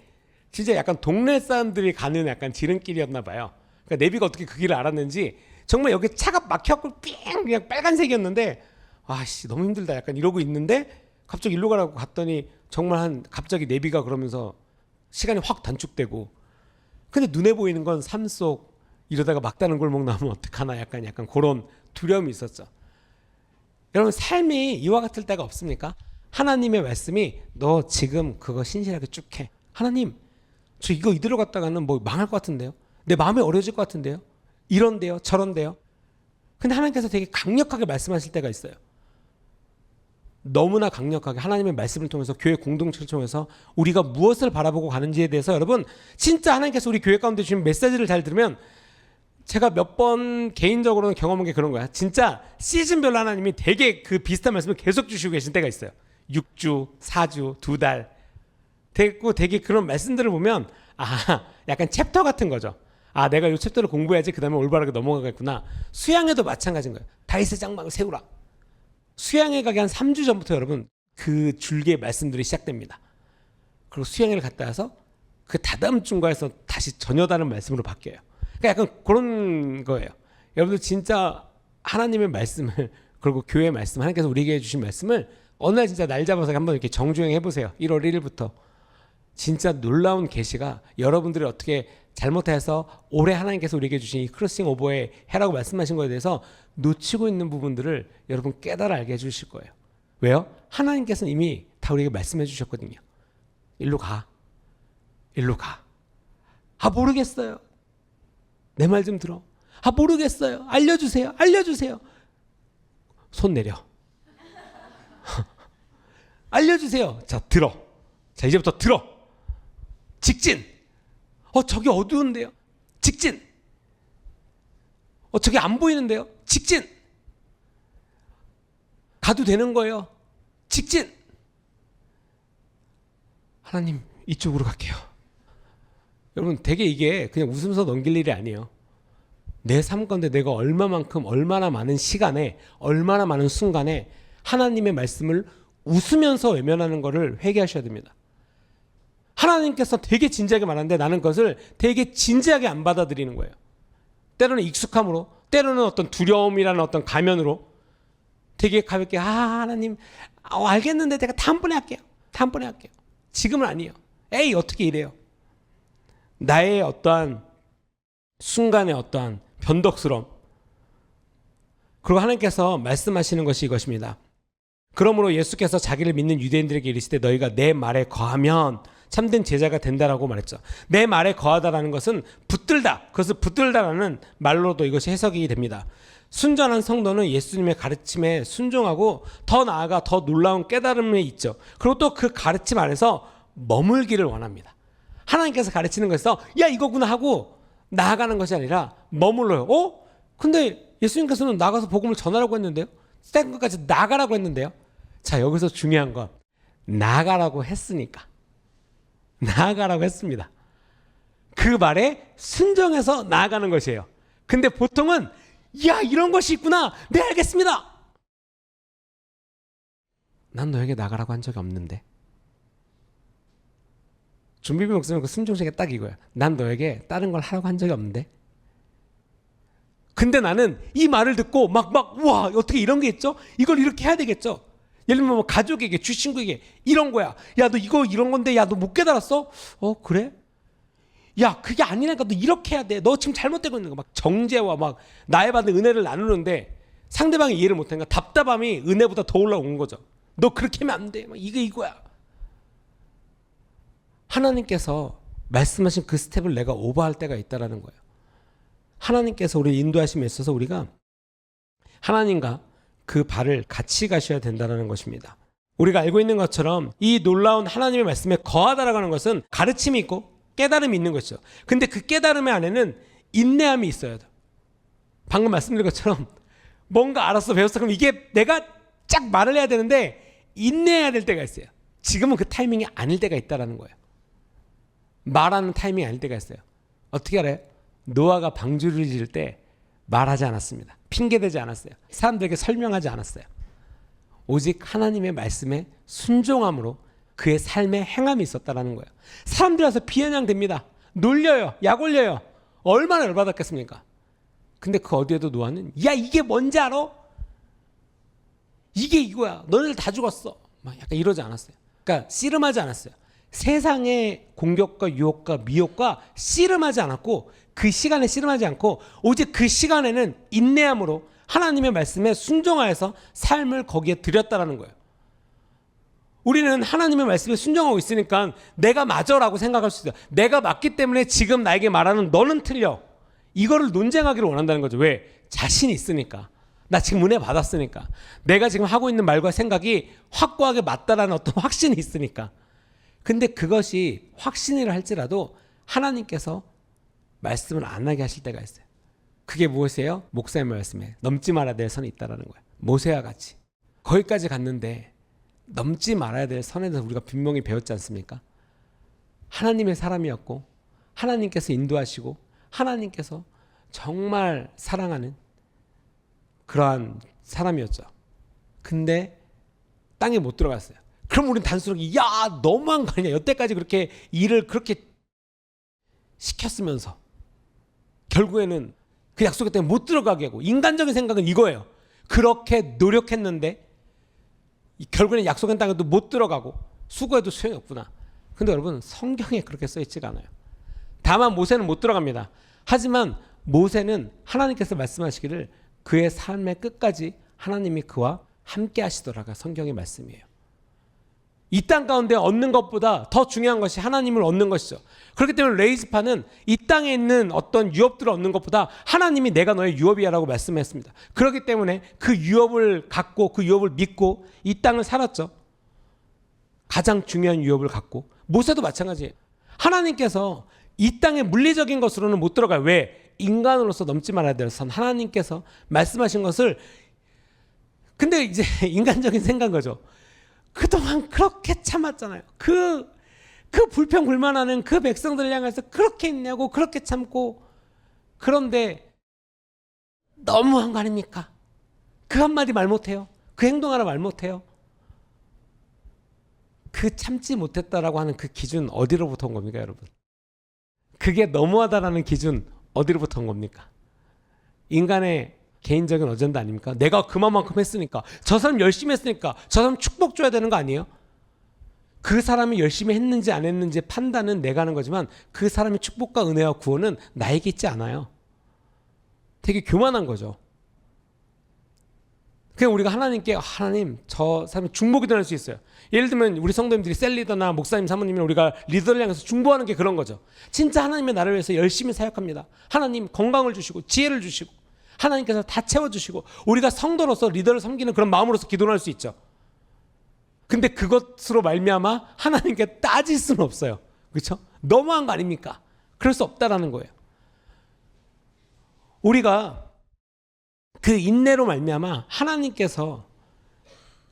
진짜 약간 동네 사람들이 가는 약간 지름길이었나 봐요. 그러니까 내비가 어떻게 그 길을 알았는지 정말 여기 차가 막혀갖고 삥 그냥 빨간색이었는데 아씨 너무 힘들다 약간 이러고 있는데 갑자기 일로 가라고 갔더니 정말 갑자기 내비가 그러면서 시간이 확 단축되고 근데 눈에 보이는 건 산속 이러다가 막다른 골목 나오면 어떡하나 약간 그런 두려움이 있었죠. 여러분 삶이 이와 같을 때가 없습니까? 하나님의 말씀이 너 지금 그거 신실하게 쭉 해. 하나님 저 이거 이대로 갔다가는 뭐 망할 것 같은데요. 내 마음이 어려질 것 같은데요. 이런데요 저런데요. 근데 하나님께서 되게 강력하게 말씀하실 때가 있어요. 너무나 강력하게 하나님의 말씀을 통해서 교회 공동체를 통해서 우리가 무엇을 바라보고 가는지에 대해서 여러분 진짜 하나님께서 우리 교회 가운데 주신 메시지를 잘 들으면 제가 몇 번 개인적으로는 경험한 게 그런 거야. 진짜 시즌별로 하나님이 되게 그 비슷한 말씀을 계속 주시고 계신 때가 있어요. 6주, 4주, 2달 되게 그런 말씀들을 보면 약간 챕터 같은 거죠. 내가 이 챕터를 공부해야지 그 다음에 올바르게 넘어가겠구나. 수양회도 마찬가지인 거예요. 다윗의 장막을 세우라. 수양회 가기 한 3주 전부터 여러분 그 줄기의 말씀들이 시작됩니다. 그리고 수양회를 갔다 와서 그 다다음 중과에서 다시 전혀 다른 말씀으로 바뀌어요. 그러니까 약간 그런 거예요. 여러분들 진짜 하나님의 말씀을 그리고 교회의 말씀 하나님께서 우리에게 주신 말씀을 어느 날 진짜 날 잡아서 한번 이렇게 정주행 해보세요. 1월 1일부터 진짜 놀라운 계시가 여러분들이 어떻게 잘못해서 올해 하나님께서 우리에게 주신 이 크로싱 오버의 해라고 말씀하신 거에 대해서 놓치고 있는 부분들을 여러분 깨달아 알게 해주실 거예요. 왜요? 하나님께서는 이미 다 우리에게 말씀해 주셨거든요. 일로 가. 모르겠어요. 내 말 좀 들어. 모르겠어요. 알려주세요. 손 내려. 알려주세요. 자, 들어. 자, 이제부터 들어. 직진. 저기 어두운데요. 직진. 저기 안 보이는데요. 직진. 가도 되는 거예요. 직진. 하나님 이쪽으로 갈게요. 여러분 되게 이게 그냥 웃으면서 넘길 일이 아니에요. 내 삶 가운데 내가 얼마나 많은 시간에 얼마나 많은 순간에 하나님의 말씀을 웃으면서 외면하는 것을 회개하셔야 됩니다. 하나님께서 되게 진지하게 말하는데 나는 그것을 되게 진지하게 안 받아들이는 거예요. 때로는 익숙함으로, 때로는 어떤 두려움이라는 어떤 가면으로 되게 가볍게 하나님 알겠는데 내가 다음번에 할게요. 지금은 아니에요. 에이 어떻게 이래요. 나의 어떠한 순간의 어떠한 변덕스러움 그리고 하나님께서 말씀하시는 것이 이것입니다. 그러므로 예수께서 자기를 믿는 유대인들에게 이르시되 너희가 내 말에 거하면 참된 제자가 된다라고 말했죠. 내 말에 거하다라는 것은 붙들다. 그것을 붙들다라는 말로도 이것이 해석이 됩니다. 순전한 성도는 예수님의 가르침에 순종하고 더 나아가 더 놀라운 깨달음에 있죠. 그리고 또 그 가르침 안에서 머물기를 원합니다. 하나님께서 가르치는 것에서 야 이거구나 하고 나아가는 것이 아니라 머물러요. 근데 예수님께서는 나가서 복음을 전하라고 했는데요. 딴 것까지 나가라고 했는데요. 자, 여기서 중요한 건 나가라고 했으니까. 나아가라고 했습니다. 그 말에 순종해서 나아가는 것이에요. 근데 보통은 야 이런 것이 있구나. 네 알겠습니다. 난 너에게 나가라고 한 적이 없는데. 준비비 목사님 그 순종식이 딱 이거야. 난 너에게 다른 걸 하라고 한 적이 없는데. 근데 나는 이 말을 듣고 와 어떻게 이런 게 있죠? 이걸 이렇게 해야 되겠죠? 예를 들면 뭐 가족에게 주친구에게 이런 거야. 야 너 이거 이런 건데 야 너 못 깨달았어? 그래? 야 그게 아니라니까 너 이렇게 해야 돼. 너 지금 잘못되고 있는 거. 막 정죄와 막 나에 받은 은혜를 나누는데 상대방이 이해를 못하니까 답답함이 은혜보다 더 올라오는 거죠. 너 그렇게 하면 안 돼. 막 이거야. 하나님께서 말씀하신 그 스텝을 내가 오버할 때가 있다라는 거예요. 하나님께서 우리를 인도하심에 있어서 우리가 하나님과 그 발을 같이 가셔야 된다는 것입니다. 우리가 알고 있는 것처럼 이 놀라운 하나님의 말씀에 거하다라고 하는 것은 가르침이 있고 깨달음이 있는 것이죠. 근데 그 깨달음의 안에는 인내함이 있어야 돼요. 방금 말씀드린 것처럼 뭔가 알았어 배웠어 그럼 이게 내가 쫙 말을 해야 되는데 인내해야 될 때가 있어요. 지금은 그 타이밍이 아닐 때가 있다는 거예요. 말하는 타이밍이 아닐 때가 있어요. 어떻게 알아요? 노아가 방주를 지을 때 말하지 않았습니다. 핑계대지 않았어요. 사람들에게 설명하지 않았어요. 오직 하나님의 말씀에 순종함으로 그의 삶에 행함이 있었다는 거예요. 사람들이 와서 비아냥됩니다. 놀려요. 약 올려요. 얼마나 열받았겠습니까? 근데 그 어디에도 노아는 야 이게 뭔지 알아? 이게 이거야. 너네들 다 죽었어. 막 약간 이러지 않았어요. 그러니까 씨름하지 않았어요. 세상의 공격과 유혹과 미혹과 씨름하지 않았고 그 시간에 씨름하지 않고 오직 그 시간에는 인내함으로 하나님의 말씀에 순종하여서 삶을 거기에 드렸다라는 거예요. 우리는 하나님의 말씀에 순종하고 있으니까 내가 맞아라고 생각할 수 있어요. 내가 맞기 때문에 지금 나에게 말하는 너는 틀려. 이거를 논쟁하기를 원한다는 거죠. 왜? 자신이 있으니까. 나 지금 은혜 받았으니까. 내가 지금 하고 있는 말과 생각이 확고하게 맞다라는 어떤 확신이 있으니까. 근데 그것이 확신이라 할지라도 하나님께서 말씀을 안 하게 하실 때가 있어요. 그게 무엇이에요? 목사의 말씀에 넘지 말아야 될 선이 있다는 거예요. 모세와 같이 거기까지 갔는데 넘지 말아야 될 선에 대해서 우리가 분명히 배웠지 않습니까? 하나님의 사람이었고 하나님께서 인도하시고 하나님께서 정말 사랑하는 그러한 사람이었죠. 근데 땅에 못 들어갔어요. 그럼 우리는 단순하게 야 너무한 거 아니야. 여태까지 그렇게 일을 그렇게 시켰으면서 결국에는 그 약속의 땅에 못 들어가게 하고 인간적인 생각은 이거예요. 그렇게 노력했는데 결국에는 약속의 땅에도 못 들어가고 수고해도 소용이 없구나. 근데 여러분 성경에 그렇게 써있지가 않아요. 다만 모세는 못 들어갑니다. 하지만 모세는 하나님께서 말씀하시기를 그의 삶의 끝까지 하나님이 그와 함께 하시더라가 성경의 말씀이에요. 이 땅 가운데 얻는 것보다 더 중요한 것이 하나님을 얻는 것이죠. 그렇기 때문에 레이즈파는 이 땅에 있는 어떤 유업들을 얻는 것보다 하나님이 내가 너의 유업이야라고 말씀했습니다. 그렇기 때문에 그 유업을 갖고 그 유업을 믿고 이 땅을 살았죠. 가장 중요한 유업을 갖고 모세도 마찬가지예요. 하나님께서 이 땅의 물리적인 것으로는 못 들어가요. 왜? 인간으로서 넘지 말아야 될 선 하나님께서 말씀하신 것을 근데 이제 인간적인 생각인 거죠. 그동안 그렇게 참았잖아요. 그 불평불만하는 그 백성들을 향해서 그렇게 했냐고 그렇게 참고 그런데 너무한 거 아닙니까? 그 한마디 말 못해요. 그 행동 하나 말 못해요. 그 참지 못했다라고 하는 그 기준 어디로부터 온 겁니까 여러분? 그게 너무하다라는 기준 어디로부터 온 겁니까? 인간의 개인적인 어젠다 아닙니까? 내가 그만큼 했으니까 저 사람 열심히 했으니까 저 사람 축복 줘야 되는 거 아니에요? 그 사람이 열심히 했는지 안 했는지 판단은 내가 하는 거지만 그 사람의 축복과 은혜와 구원은 나에게 있지 않아요. 되게 교만한 거죠. 그냥 우리가 하나님께 하나님 저 사람이 중보기도 할 수 있어요. 예를 들면 우리 성도님들이 셀리더나 목사님 사모님이나 우리가 리더를 향해서 중보하는 게 그런 거죠. 진짜 하나님의 나라를 위해서 열심히 사역합니다. 하나님 건강을 주시고 지혜를 주시고 하나님께서 다 채워주시고 우리가 성도로서 리더를 섬기는 그런 마음으로서 기도를 할 수 있죠. 근데 그것으로 말미암아 하나님께 따질 수는 없어요. 그렇죠? 너무한 거 아닙니까? 그럴 수 없다라는 거예요. 우리가 그 인내로 말미암아 하나님께서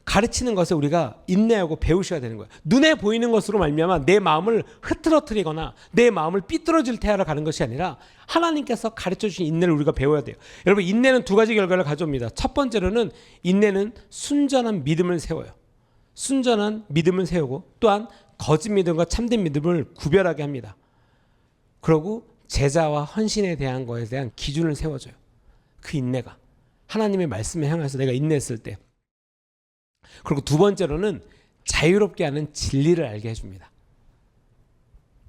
가르치는 것을 우리가 인내하고 배우셔야 되는 거예요. 눈에 보이는 것으로 말미암아 내 마음을 흐트러뜨리거나 내 마음을 삐뚤어질 태하러 가는 것이 아니라 하나님께서 가르쳐 주신 인내를 우리가 배워야 돼요. 여러분, 인내는 두 가지 결과를 가져옵니다. 첫 번째로는 인내는 순전한 믿음을 세워요. 순전한 믿음을 세우고 또한 거짓 믿음과 참된 믿음을 구별하게 합니다. 그리고 제자와 헌신에 대한 것에 대한 기준을 세워줘요. 그 인내가 하나님의 말씀에 향해서 내가 인내했을 때. 그리고 두 번째로는 자유롭게 하는 진리를 알게 해줍니다.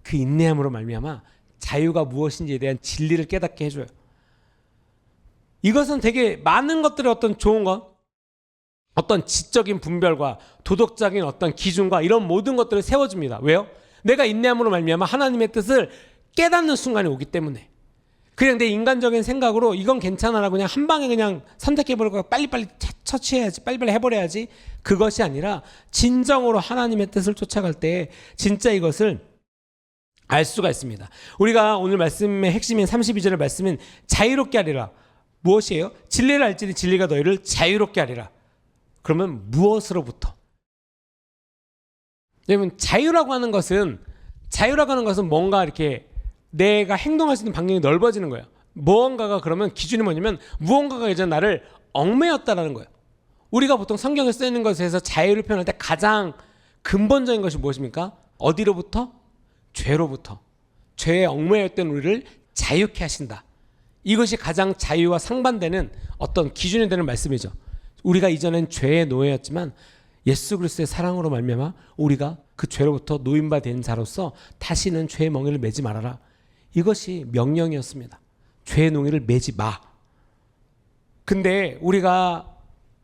그 인내함으로 말미암아 자유가 무엇인지에 대한 진리를 깨닫게 해줘요. 이것은 되게 많은 것들의 어떤 좋은 것, 어떤 지적인 분별과 도덕적인 어떤 기준과 이런 모든 것들을 세워줍니다. 왜요? 내가 인내함으로 말미암아 하나님의 뜻을 깨닫는 순간이 오기 때문에. 그냥 내 인간적인 생각으로 이건 괜찮아라고 그냥 한 방에 그냥 선택해버리고 빨리빨리 처치해야지, 빨리빨리 해버려야지, 그것이 아니라 진정으로 하나님의 뜻을 쫓아갈 때 진짜 이것을 알 수가 있습니다. 우리가 오늘 말씀의 핵심인 32절의 말씀은 자유롭게 하리라. 무엇이에요? 진리를 알지니 진리가 너희를 자유롭게 하리라. 그러면 무엇으로부터? 여러분, 자유라고 하는 것은 뭔가 이렇게 내가 행동할 수 있는 반경이 넓어지는 거예요. 무언가가 그러면 기준이 뭐냐면 무언가가 이제 나를 얽매였다라는 거예요. 우리가 보통 성경에 쓰이는 것에서 자유를 표현할 때 가장 근본적인 것이 무엇입니까? 어디로부터? 죄로부터. 죄에 얽매였던 우리를 자유케 하신다. 이것이 가장 자유와 상반되는 어떤 기준이 되는 말씀이죠. 우리가 이전엔 죄의 노예였지만 예수 그리스도의 사랑으로 말미암아 우리가 그 죄로부터 노임받은 자로서 다시는 죄의 멍에를 매지 말아라. 이것이 명령이었습니다. 죄의 멍에를 매지 마. 근데 우리가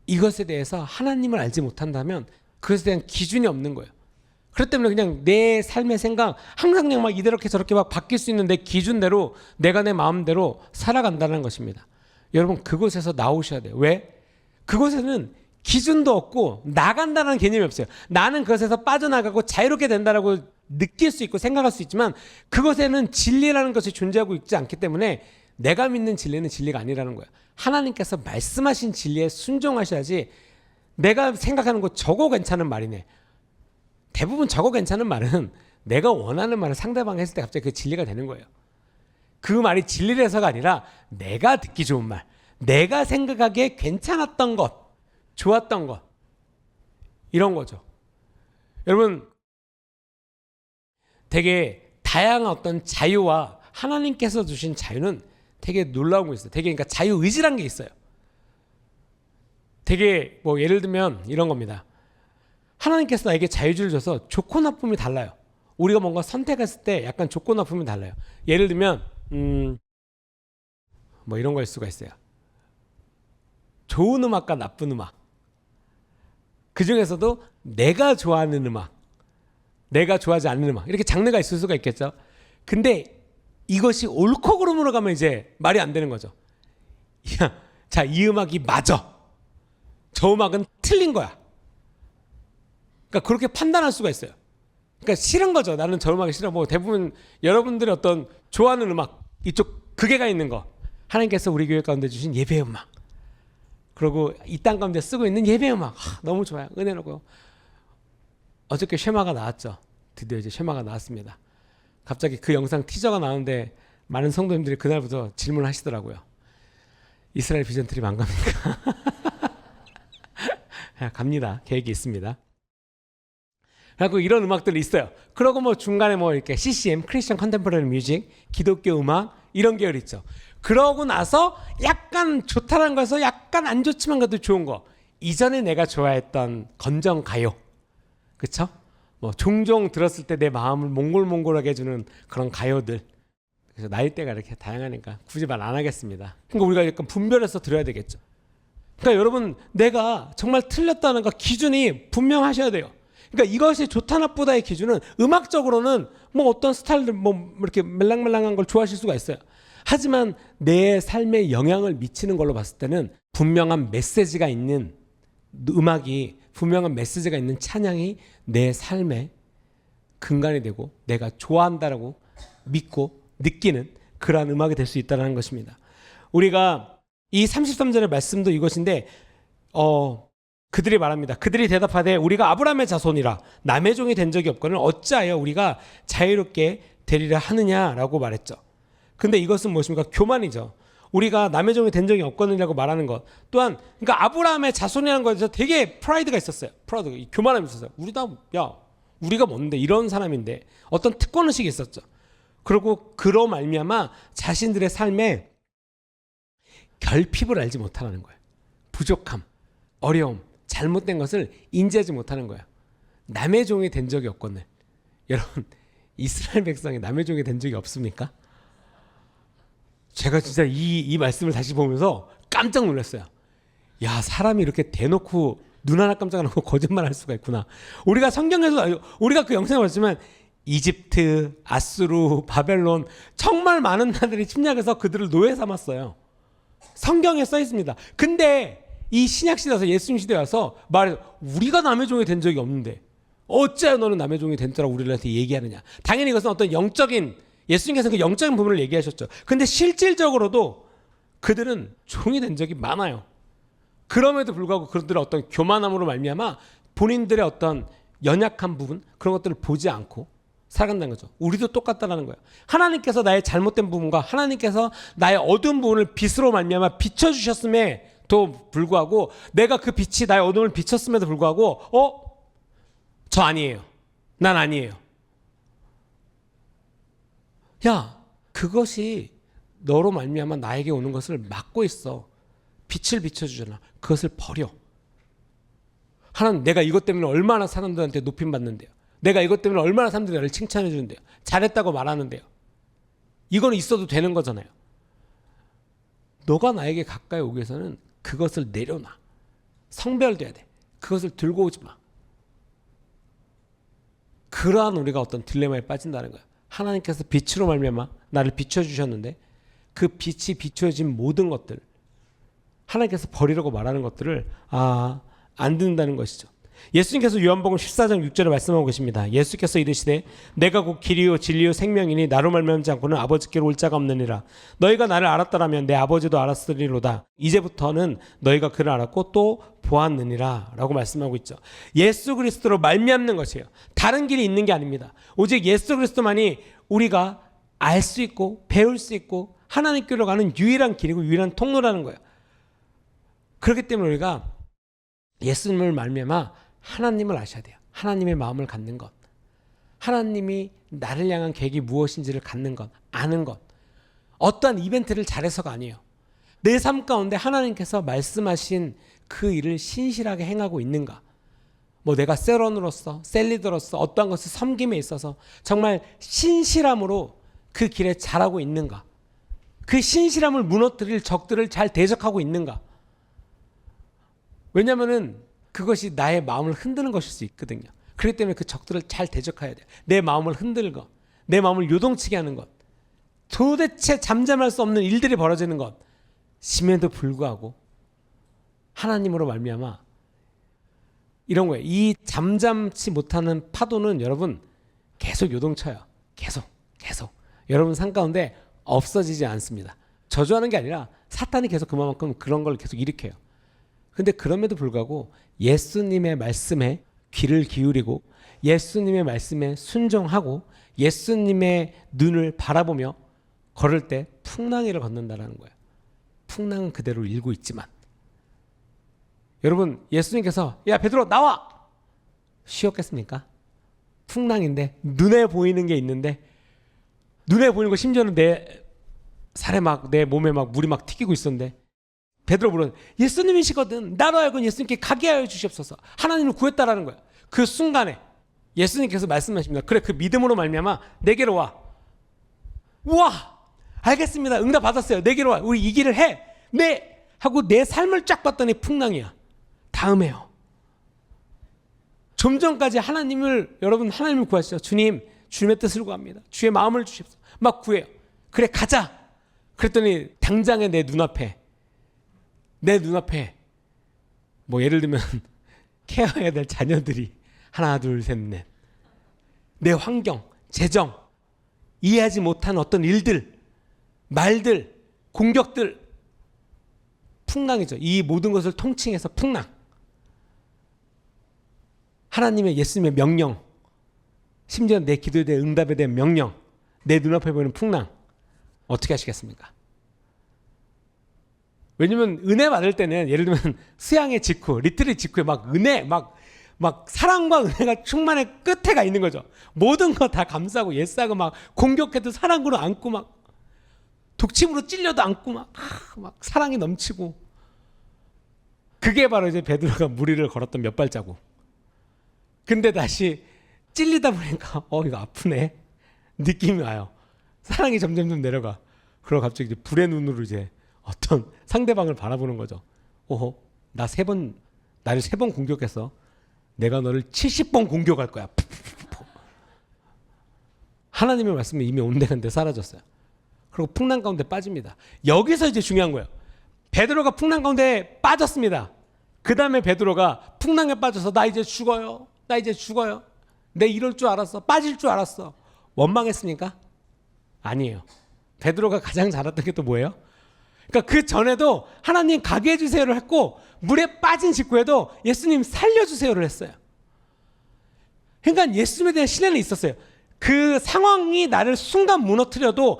이것에 대해서 하나님을 알지 못한다면 그것에 대한 기준이 없는 거예요. 그렇기 때문에 그냥 내 삶의 생각 항상 그냥 막 이렇게 저렇게 막 바뀔 수 있는 내 기준대로 내가 내 마음대로 살아간다는 것입니다. 여러분, 그곳에서 나오셔야 돼요. 왜? 그곳에는 기준도 없고 나간다는 개념이 없어요. 나는 그것에서 빠져나가고 자유롭게 된다라고 느낄 수 있고 생각할 수 있지만 그것에는 진리라는 것이 존재하고 있지 않기 때문에 내가 믿는 진리는 진리가 아니라는 거예요. 하나님께서 말씀하신 진리에 순종하셔야지. 내가 생각하는 거 저거 괜찮은 말이네. 대부분 저거 괜찮은 말은 내가 원하는 말을 상대방이 했을 때 갑자기 그 진리가 되는 거예요. 그 말이 진리라서가 아니라 내가 듣기 좋은 말, 내가 생각하기에 괜찮았던 것, 좋았던 것, 이런 거죠. 여러분, 되게 다양한 어떤 자유와 하나님께서 주신 자유는 되게 놀라운 거 있어요. 되게 그러니까 자유의지란 게 있어요. 되게 뭐 예를 들면 이런 겁니다. 하나님께서 나에게 자유주의를 줘서 좋고 나쁨이 달라요. 우리가 뭔가 선택했을 때 약간 좋고 나쁨이 달라요. 예를 들면 뭐 이런 거일 수가 있어요. 좋은 음악과 나쁜 음악. 그 중에서도 내가 좋아하는 음악, 내가 좋아하지 않는 음악, 이렇게 장르가 있을 수가 있겠죠. 근데 이것이 옳고 그름으로 가면 이제 말이 안 되는 거죠. 자, 이 음악이 맞아. 저 음악은 틀린 거야. 그러니까 그렇게 판단할 수가 있어요. 그러니까 싫은 거죠. 나는 저 음악이 싫어. 뭐 대부분 여러분들이 어떤 좋아하는 음악, 이쪽 극에가 있는 거, 하나님께서 우리 교회 가운데 주신 예배 음악, 그리고 이 땅 가운데 쓰고 있는 예배 음악, 너무 좋아요. 은혜로고요. 어저께 쉐마가 나왔죠. 드디어 이제 쉐마가 나왔습니다. 갑자기 그 영상 티저가 나오는데 많은 성도님들이 그날부터 질문을 하시더라고요. 이스라엘 비전 트립 안 갑니까? 갑니다. 계획이 있습니다. 그리고 이런 음악들이 있어요. 그러고 뭐 중간에 뭐 이렇게 CCM, 크리스천 컨템포러리 뮤직, 기독교 음악 이런 계열 있죠. 그러고 나서 약간 좋다는 거에서 약간 안 좋지만 그래도 좋은 거. 이전에 내가 좋아했던 건전 가요. 그렇죠? 뭐 종종 들었을 때 내 마음을 몽골몽골하게 해주는 그런 가요들. 그래서 나이대가 이렇게 다양하니까 굳이 말 안 하겠습니다. 그러니까 우리가 약간 분별해서 들어야 되겠죠. 그러니까 여러분, 내가 정말 틀렸다는 거 기준이 분명하셔야 돼요. 그러니까 이것이 좋다 나쁘다의 기준은 음악적으로는 뭐 어떤 스타일들 뭐 이렇게 멜랑멜랑한 걸 좋아하실 수가 있어요. 하지만 내 삶에 영향을 미치는 걸로 봤을 때는 분명한 메시지가 있는 음악이, 분명한 메시지가 있는 찬양이 내 삶에 근간이 되고 내가 좋아한다라고 믿고 느끼는 그러한 음악이 될 수 있다는 것입니다. 우리가 이 33절의 말씀도 이것인데 그들이 말합니다. 그들이 대답하되 우리가 아브라함의 자손이라 남의 종이 된 적이 없거늘 어찌하여 우리가 자유롭게 되리라 하느냐라고 말했죠. 근데 이것은 무엇입니까? 교만이죠. 우리가 남의 종이 된 적이 없거든이라고 말하는 것 또한, 그러니까 아브라함의 자손이라는 것에서 되게 프라이드가 있었어요. 프라이드, 교만함이 있었어요. 우리가 뭔데, 이런 사람인데, 어떤 특권의식이 있었죠. 그리고 그로 말미암아 자신들의 삶에 결핍을 알지 못하는 거예요. 부족함, 어려움, 잘못된 것을 인지하지 못하는 거예요. 남의 종이 된 적이 없거늘. 여러분, 이스라엘 백성이 남의 종이 된 적이 없습니까? 제가 진짜 이 말씀을 다시 보면서 깜짝 놀랐어요. 야, 사람이 이렇게 대놓고 눈 하나 깜짝 안 하고 거짓말 할 수가 있구나. 우리가 성경에서, 우리가 그 영상을 봤지만 이집트, 아수르, 바벨론 정말 많은 나라들이 침략해서 그들을 노예 삼았어요. 성경에 써 있습니다. 근데 이 신약 시대에서, 예수님 시대에 와서 말해서 우리가 남의 종이 된 적이 없는데 어째 너는 남의 종이 된 거라고 우리한테 얘기하느냐. 당연히 이것은 어떤 영적인, 예수님께서 그 영적인 부분을 얘기하셨죠. 근데 실질적으로도 그들은 종이 된 적이 많아요. 그럼에도 불구하고 그들의 어떤 교만함으로 말미암아 본인들의 어떤 연약한 부분, 그런 것들을 보지 않고 살아간다는 거죠. 우리도 똑같다라는 거예요. 하나님께서 나의 잘못된 부분과 하나님께서 나의 어두운 부분을 빛으로 말미암아 비춰주셨음에도 불구하고, 내가 그 빛이 나의 어둠을 비췄음에도 불구하고 저 아니에요, 난 아니에요. 야, 그것이 너로 말미암아 나에게 오는 것을 막고 있어. 빛을 비춰주잖아. 그것을 버려. 하나님, 내가 이것 때문에 얼마나 사람들한테 높임받는데요. 내가 이것 때문에 얼마나 사람들이 나를 칭찬해 주는데요. 잘했다고 말하는데요. 이거는 있어도 되는 거잖아요. 너가 나에게 가까이 오기 위해서는 그것을 내려놔. 성별돼야 돼. 그것을 들고 오지 마. 그러한 우리가 어떤 딜레마에 빠진다는 거야. 하나님께서 빛으로 말미암아 나를 비춰주셨는데 그 빛이 비춰진 모든 것들, 하나님께서 버리라고 말하는 것들을 안 듣는다는 것이죠. 예수님께서 요한복음 14장 6절에 말씀하고 계십니다. 예수께서 이르시되 내가 곧 길이요 진리요 생명이니 나로 말미암지 않고는 아버지께로 올 자가 없느니라. 너희가 나를 알았더라면 내 아버지도 알았으리로다. 이제부터는 너희가 그를 알았고 또 보았느니라 라고 말씀하고 있죠. 예수 그리스도로 말미암는 것이에요. 다른 길이 있는 게 아닙니다. 오직 예수 그리스도만이 우리가 알 수 있고 배울 수 있고 하나님께로 가는 유일한 길이고 유일한 통로라는 거예요. 그렇기 때문에 우리가 예수님을 말미암아 하나님을 아셔야 돼요. 하나님의 마음을 갖는 것, 하나님이 나를 향한 계획이 무엇인지를 갖는 것, 아는 것. 어떠한 이벤트를 잘해서가 아니에요. 내 삶 가운데 하나님께서 말씀하신 그 일을 신실하게 행하고 있는가. 뭐 내가 셀원으로서, 셀리더로서 어떠한 것을 섬김에 있어서 정말 신실함으로 그 길에 잘하고 있는가. 그 신실함을 무너뜨릴 적들을 잘 대적하고 있는가. 왜냐하면은 그것이 나의 마음을 흔드는 것일 수 있거든요. 그렇기 때문에 그 적들을 잘 대적해야 돼요. 내 마음을 흔들고 내 마음을 요동치게 하는 것, 도대체 잠잠할 수 없는 일들이 벌어지는 것, 심에도 불구하고 하나님으로 말미암아 이런 거예요. 이 잠잠치 못하는 파도는 여러분 계속 요동쳐요. 계속 여러분 삶 가운데 없어지지 않습니다. 저주하는 게 아니라 사탄이 계속 그만큼 그런 걸 계속 일으켜요. 근데 그럼에도 불구하고 예수님의 말씀에 귀를 기울이고 예수님의 말씀에 순종하고 예수님의 눈을 바라보며 걸을 때 풍랑이를 걷는다는 거예요. 풍랑은 그대로 일고 있지만, 여러분 예수님께서 야 베드로 나와! 쉬었겠습니까? 풍랑인데 눈에 보이는 게 있는데, 눈에 보이는 거 심지어는 내 살에 막 내 몸에 막 물이 막 튀기고 있었는데 베드로 물은 예수님이시거든. 나로 알고 예수님께 가게 하여 주시옵소서. 하나님을 구했다라는 거야. 그 순간에 예수님께서 말씀하십니다. 그래, 그 믿음으로 말미암아 내게로 와. 우와, 알겠습니다. 응답 받았어요. 내게로 와. 우리 이 길을 해. 네, 하고 내 삶을 쫙 봤더니 풍랑이야. 다음에요. 좀 전까지 여러분 하나님을 구하시죠. 주님, 주님의 뜻을 구합니다. 주의 마음을 주십시오. 막 구해요. 그래, 가자. 그랬더니 당장에 내 눈앞에 뭐 예를 들면 케어해야 될 자녀들이 하나, 둘, 셋, 넷. 내 환경, 재정, 이해하지 못한 어떤 일들, 말들, 공격들, 풍랑이죠. 이 모든 것을 통칭해서 풍랑. 하나님의 예수님의 명령, 심지어 내 기도에 대한 응답에 대한 명령, 내 눈앞에 보이는 풍랑, 어떻게 하시겠습니까? 왜냐면 은혜 받을 때는 예를 들면 수양의 직후, 리트릿 직후에 막 은혜, 막 사랑과 은혜가 충만의 끝에 가 있는 거죠. 모든 거 다 감싸고 예싸고 막 공격해도 사랑으로 안고 막 독침으로 찔려도 안고 막 사랑이 넘치고, 그게 바로 이제 베드로가 무리를 걸었던 몇 발자국. 근데 다시 찔리다 보니까 이거 아프네 느낌이 와요. 사랑이 점점 내려가. 그러고 갑자기 이제 불의 눈으로 이제 어떤 상대방을 바라보는 거죠. 나를 3번 공격했어. 내가 너를 70번 공격할 거야. 하나님의 말씀은 이미 온데간데 사라졌어요. 그리고 풍랑 가운데 빠집니다. 여기서 이제 중요한 거예요. 베드로가 풍랑 가운데 빠졌습니다. 그 다음에 베드로가 풍랑에 빠져서 나 이제 죽어요. 내 이럴 줄 알았어. 빠질 줄 알았어. 원망했습니까? 아니에요. 베드로가 가장 잘했던 게 또 뭐예요? 그러니까 그 전에도 하나님 가게 해주세요를 했고, 물에 빠진 직후에도 예수님 살려주세요를 했어요. 그러니까 예수님에 대한 신뢰는 있었어요. 그 상황이 나를 순간 무너뜨려도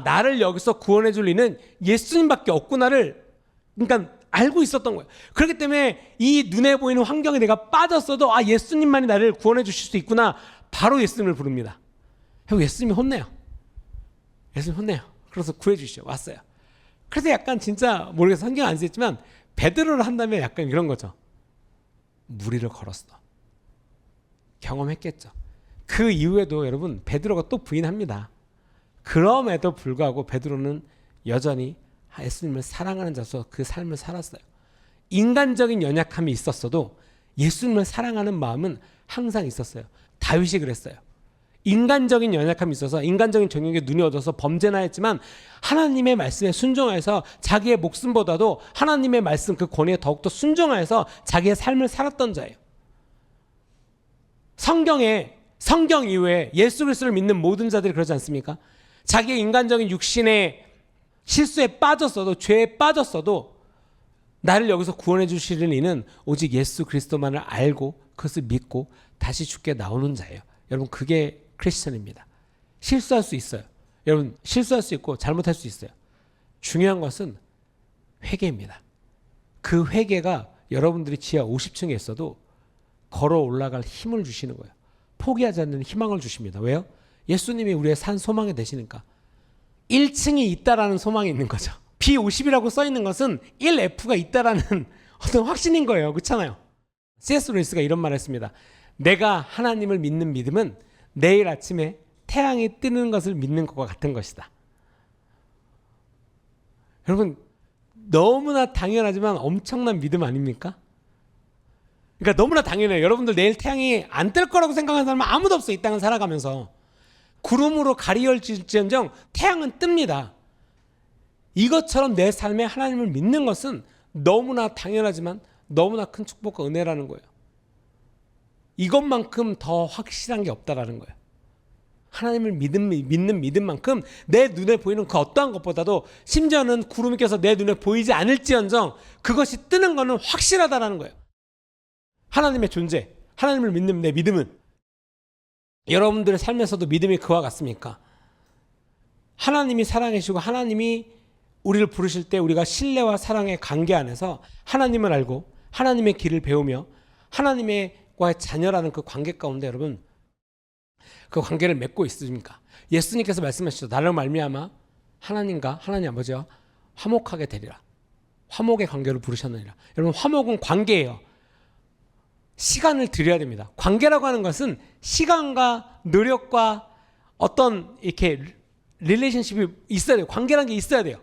나를 여기서 구원해 줄 리는 예수님밖에 없구나를 그러니까 알고 있었던 거예요. 그렇기 때문에 이 눈에 보이는 환경에 내가 빠졌어도 예수님만이 나를 구원해 주실 수 있구나. 바로 예수님을 부릅니다. 그리고 예수님이 혼내요. 그래서 구해 주시죠. 왔어요. 그래서 약간 진짜 모르겠어. 성경 안 쓰였지만 베드로를 한다면 약간 이런 거죠. 무리를 걸었어. 경험했겠죠. 그 이후에도 여러분 베드로가 또 부인합니다. 그럼에도 불구하고 베드로는 여전히 예수님을 사랑하는 자로서 그 삶을 살았어요. 인간적인 연약함이 있었어도 예수님을 사랑하는 마음은 항상 있었어요. 다윗이 그랬어요. 인간적인 연약함이 있어서 인간적인 정욕에 눈이 어두워서 범죄나 했지만 하나님의 말씀에 순종하여서 자기의 목숨보다도 하나님의 말씀 그 권위에 더욱더 순종하여서 자기의 삶을 살았던 자예요. 성경 이후에 예수 그리스도를 믿는 모든 자들이 그러지 않습니까? 자기의 인간적인 육신의 실수에 빠졌어도, 죄에 빠졌어도 나를 여기서 구원해 주시는 이는 오직 예수 그리스도만을 알고 그것을 믿고 다시 죽게 나오는 자예요. 여러분, 그게 크리스천입니다. 실수할 수 있어요. 여러분, 실수할 수 있고 잘못할 수 있어요. 중요한 것은 회개입니다. 그 회개가 여러분들이 지하 50층에 있어도 걸어 올라갈 힘을 주시는 거예요. 포기하지 않는 희망을 주십니다. 왜요? 예수님이 우리의 산 소망이 되시니까. 1층이 있다라는 소망이 있는 거죠. B50이라고 써 있는 것은 1F가 있다라는 어떤 확신인 거예요. 그렇잖아요. C.S. 루이스가 이런 말을 했습니다. 내가 하나님을 믿는 믿음은 내일 아침에 태양이 뜨는 것을 믿는 것과 같은 것이다. 여러분, 너무나 당연하지만 엄청난 믿음 아닙니까? 그러니까 너무나 당연해요. 여러분들 내일 태양이 안 뜰 거라고 생각하는 사람은 아무도 없어요. 이 땅을 살아가면서. 구름으로 가리울지언정 태양은 뜹니다. 이것처럼 내 삶에 하나님을 믿는 것은 너무나 당연하지만 너무나 큰 축복과 은혜라는 거예요. 이것만큼 더 확실한 게 없다라는 거예요. 하나님을 믿는 믿음만큼 내 눈에 보이는 그 어떠한 것보다도 심지어는 구름이 껴서 내 눈에 보이지 않을지언정 그것이 뜨는 것은 확실하다라는 거예요. 하나님의 존재, 하나님을 믿는 내 믿음은 여러분들의 삶에서도 믿음이 그와 같습니까? 하나님이 사랑이시고 하나님이 우리를 부르실 때 우리가 신뢰와 사랑의 관계 안에서 하나님을 알고 하나님의 길을 배우며 하나님과의 자녀라는 그 관계 가운데 여러분 그 관계를 맺고 있습니까? 예수님께서 말씀하시죠. 나를 말미암아 하나님과 하나님 아버지와 화목하게 되리라. 화목의 관계로 부르셨느니라. 여러분, 화목은 관계예요. 시간을 들여야 됩니다. 관계라고 하는 것은 시간과 노력과 어떤 이렇게 릴레이션십이 있어야 돼요. 관계라는 게 있어야 돼요.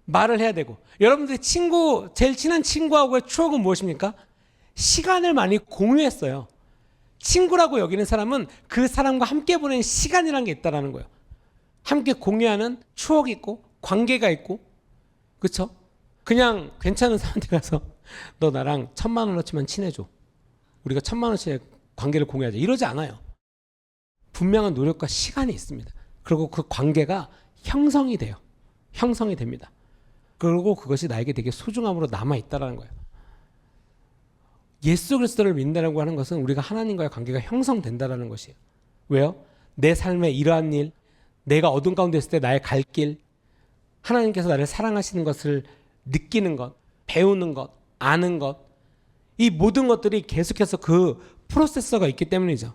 말을 해야 되고, 여러분들의 제일 친한 친구하고의 추억은 무엇입니까? 시간을 많이 공유했어요. 친구라고 여기는 사람은 그 사람과 함께 보낸 시간이라는 게 있다는 거예요. 함께 공유하는 추억이 있고 관계가 있고, 그렇죠? 그냥 괜찮은 사람한테 가서 너 나랑 1,000만 원어치만 친해줘, 우리가 1,000만 원어치의 관계를 공유하자, 이러지 않아요. 분명한 노력과 시간이 있습니다. 그리고 그 관계가 형성이 돼요. 형성이 됩니다. 그리고 그것이 나에게 되게 소중함으로 남아있다는 거예요. 예수 그리스도를 믿는다고 하는 것은 우리가 하나님과의 관계가 형성된다는 것이에요. 왜요? 내 삶에 이러한 일, 내가 어둠 가운데 있을 때 나의 갈 길, 하나님께서 나를 사랑하시는 것을 느끼는 것, 배우는 것, 아는 것, 이 모든 것들이 계속해서 그 프로세서가 있기 때문이죠.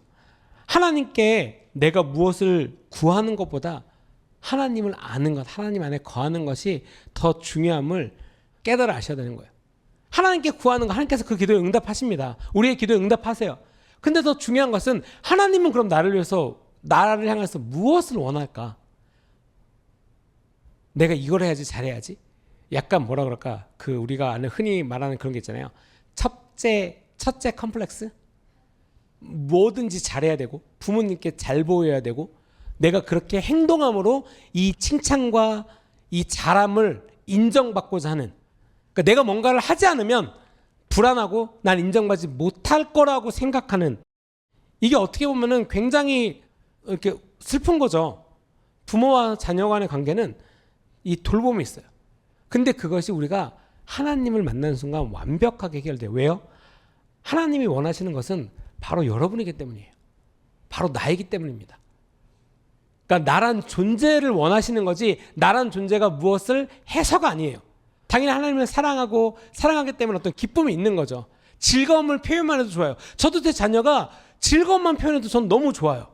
하나님께 내가 무엇을 구하는 것보다 하나님을 아는 것, 하나님 안에 거하는 것이 더 중요함을 깨달아 아셔야 되는 거예요. 하나님께 구하는 거, 하나님께서 그 기도에 응답하십니다. 우리의 기도에 응답하세요. 근데 더 중요한 것은 하나님은 그럼 나를 위해서, 나를 향해서 무엇을 원할까? 내가 이걸 해야지, 잘해야지. 약간 뭐라 그럴까? 그 우리가 아는 흔히 말하는 그런 게 있잖아요. 첫째 컴플렉스? 뭐든지 잘해야 되고, 부모님께 잘 보여야 되고, 내가 그렇게 행동함으로 이 칭찬과 이 잘함을 인정받고자 하는, 그러니까 내가 뭔가를 하지 않으면 불안하고 난 인정받지 못할 거라고 생각하는, 이게 어떻게 보면은 굉장히 이렇게 슬픈 거죠. 부모와 자녀 간의 관계는 이 돌봄이 있어요. 근데 그것이 우리가 하나님을 만나는 순간 완벽하게 해결돼요. 왜요? 하나님이 원하시는 것은 바로 여러분이기 때문이에요. 바로 나이기 때문입니다. 그러니까 나란 존재를 원하시는 거지, 나란 존재가 무엇을 해서가 아니에요. 당연히 하나님을 사랑하기 때문에 어떤 기쁨이 있는 거죠. 즐거움을 표현만 해도 좋아요. 저도 제 자녀가 즐거움만 표현해도 전 너무 좋아요.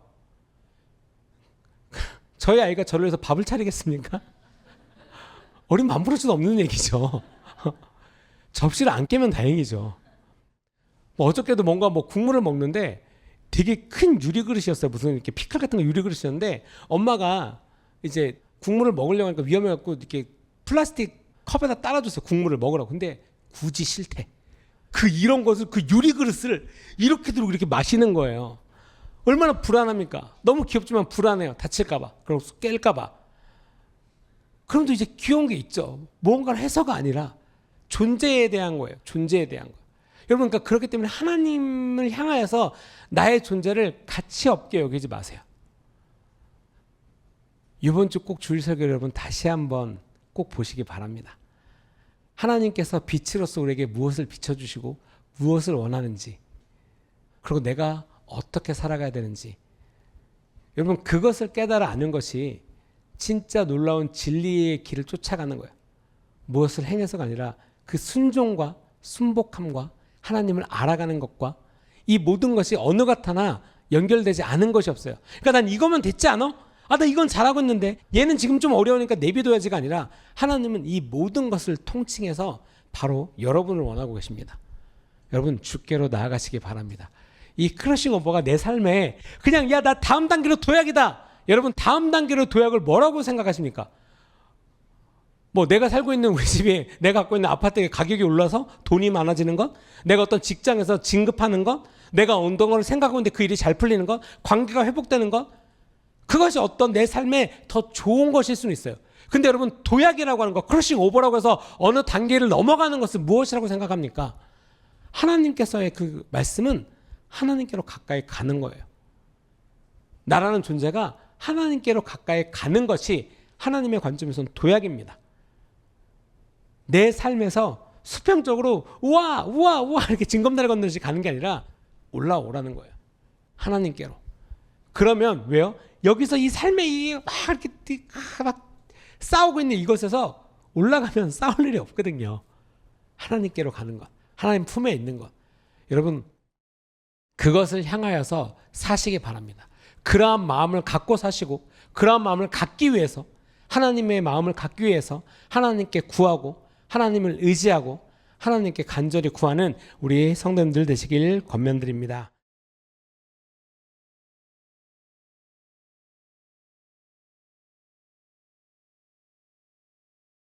저희 아이가 저를 위해서 밥을 차리겠습니까? 어린 만부러지도 없는 얘기죠. 접시를 안 깨면 다행이죠. 뭐 어저께도 뭔가 국물을 먹는데 되게 큰 유리 그릇이었어요. 무슨 이렇게 피클 같은 거 유리 그릇이었는데, 엄마가 이제 국물을 먹으려고 하니까 위험해갖고 이렇게 플라스틱 컵에다 따라줬어요. 국물을 먹으라고. 근데 굳이 싫대. 이런 것을, 그 유리 그릇을 이렇게 들고 이렇게 마시는 거예요. 얼마나 불안합니까? 너무 귀엽지만 불안해요. 다칠까봐, 그럼 깰까봐. 그럼 또 이제 귀여운 게 있죠. 뭔가를 해서가 아니라 존재에 대한 거예요. 존재에 대한 거. 여러분, 그러니까 그렇기 때문에 하나님을 향하여서 나의 존재를 가치 없게 여기지 마세요. 이번 주 꼭 주일 설교 여러분 다시 한번 꼭 보시기 바랍니다. 하나님께서 빛으로서 우리에게 무엇을 비춰주시고 무엇을 원하는지, 그리고 내가 어떻게 살아가야 되는지, 여러분 그것을 깨달아 아는 것이 진짜 놀라운 진리의 길을 쫓아가는 거예요. 무엇을 행해서가 아니라 그 순종과 순복함과 하나님을 알아가는 것과 이 모든 것이 어느 것 하나 연결되지 않은 것이 없어요. 그러니까 난 이거면 됐지 않아? 나 이건 잘하고 있는데 얘는 지금 좀 어려우니까 내비둬야지가 아니라, 하나님은 이 모든 것을 통칭해서 바로 여러분을 원하고 계십니다. 여러분 주께로 나아가시기 바랍니다. 이 크러싱 오버가 내 삶에 그냥 나 다음 단계로 도약이다. 여러분 다음 단계로 도약을 뭐라고 생각하십니까? 내가 살고 있는 우리 집이, 내가 갖고 있는 아파트의 가격이 올라서 돈이 많아지는 것, 내가 어떤 직장에서 진급하는 것, 내가 어떤 걸 생각하고 있는데 그 일이 잘 풀리는 것, 관계가 회복되는 것, 그것이 어떤 내 삶에 더 좋은 것일 수는 있어요. 근데 여러분 도약이라고 하는 것, 크러싱 오버라고 해서 어느 단계를 넘어가는 것은 무엇이라고 생각합니까? 하나님께서의 그 말씀은 하나님께로 가까이 가는 거예요. 나라는 존재가 하나님께로 가까이 가는 것이 하나님의 관점에서는 도약입니다. 내 삶에서 수평적으로 우와 이렇게 징검다리 건너듯이 가는 게 아니라 올라오라는 거예요. 하나님께로. 그러면 왜요? 여기서 이 삶에 막 이렇게 막 싸우고 있는 이것에서 올라가면 싸울 일이 없거든요. 하나님께로 가는 것, 하나님 품에 있는 것, 여러분 그것을 향하여서 사시기 바랍니다. 그러한 마음을 갖고 사시고, 그러한 마음을 갖기 위해서, 하나님의 마음을 갖기 위해서 하나님께 구하고 하나님을 의지하고 하나님께 간절히 구하는 우리 성도님들 되시길 권면드립니다.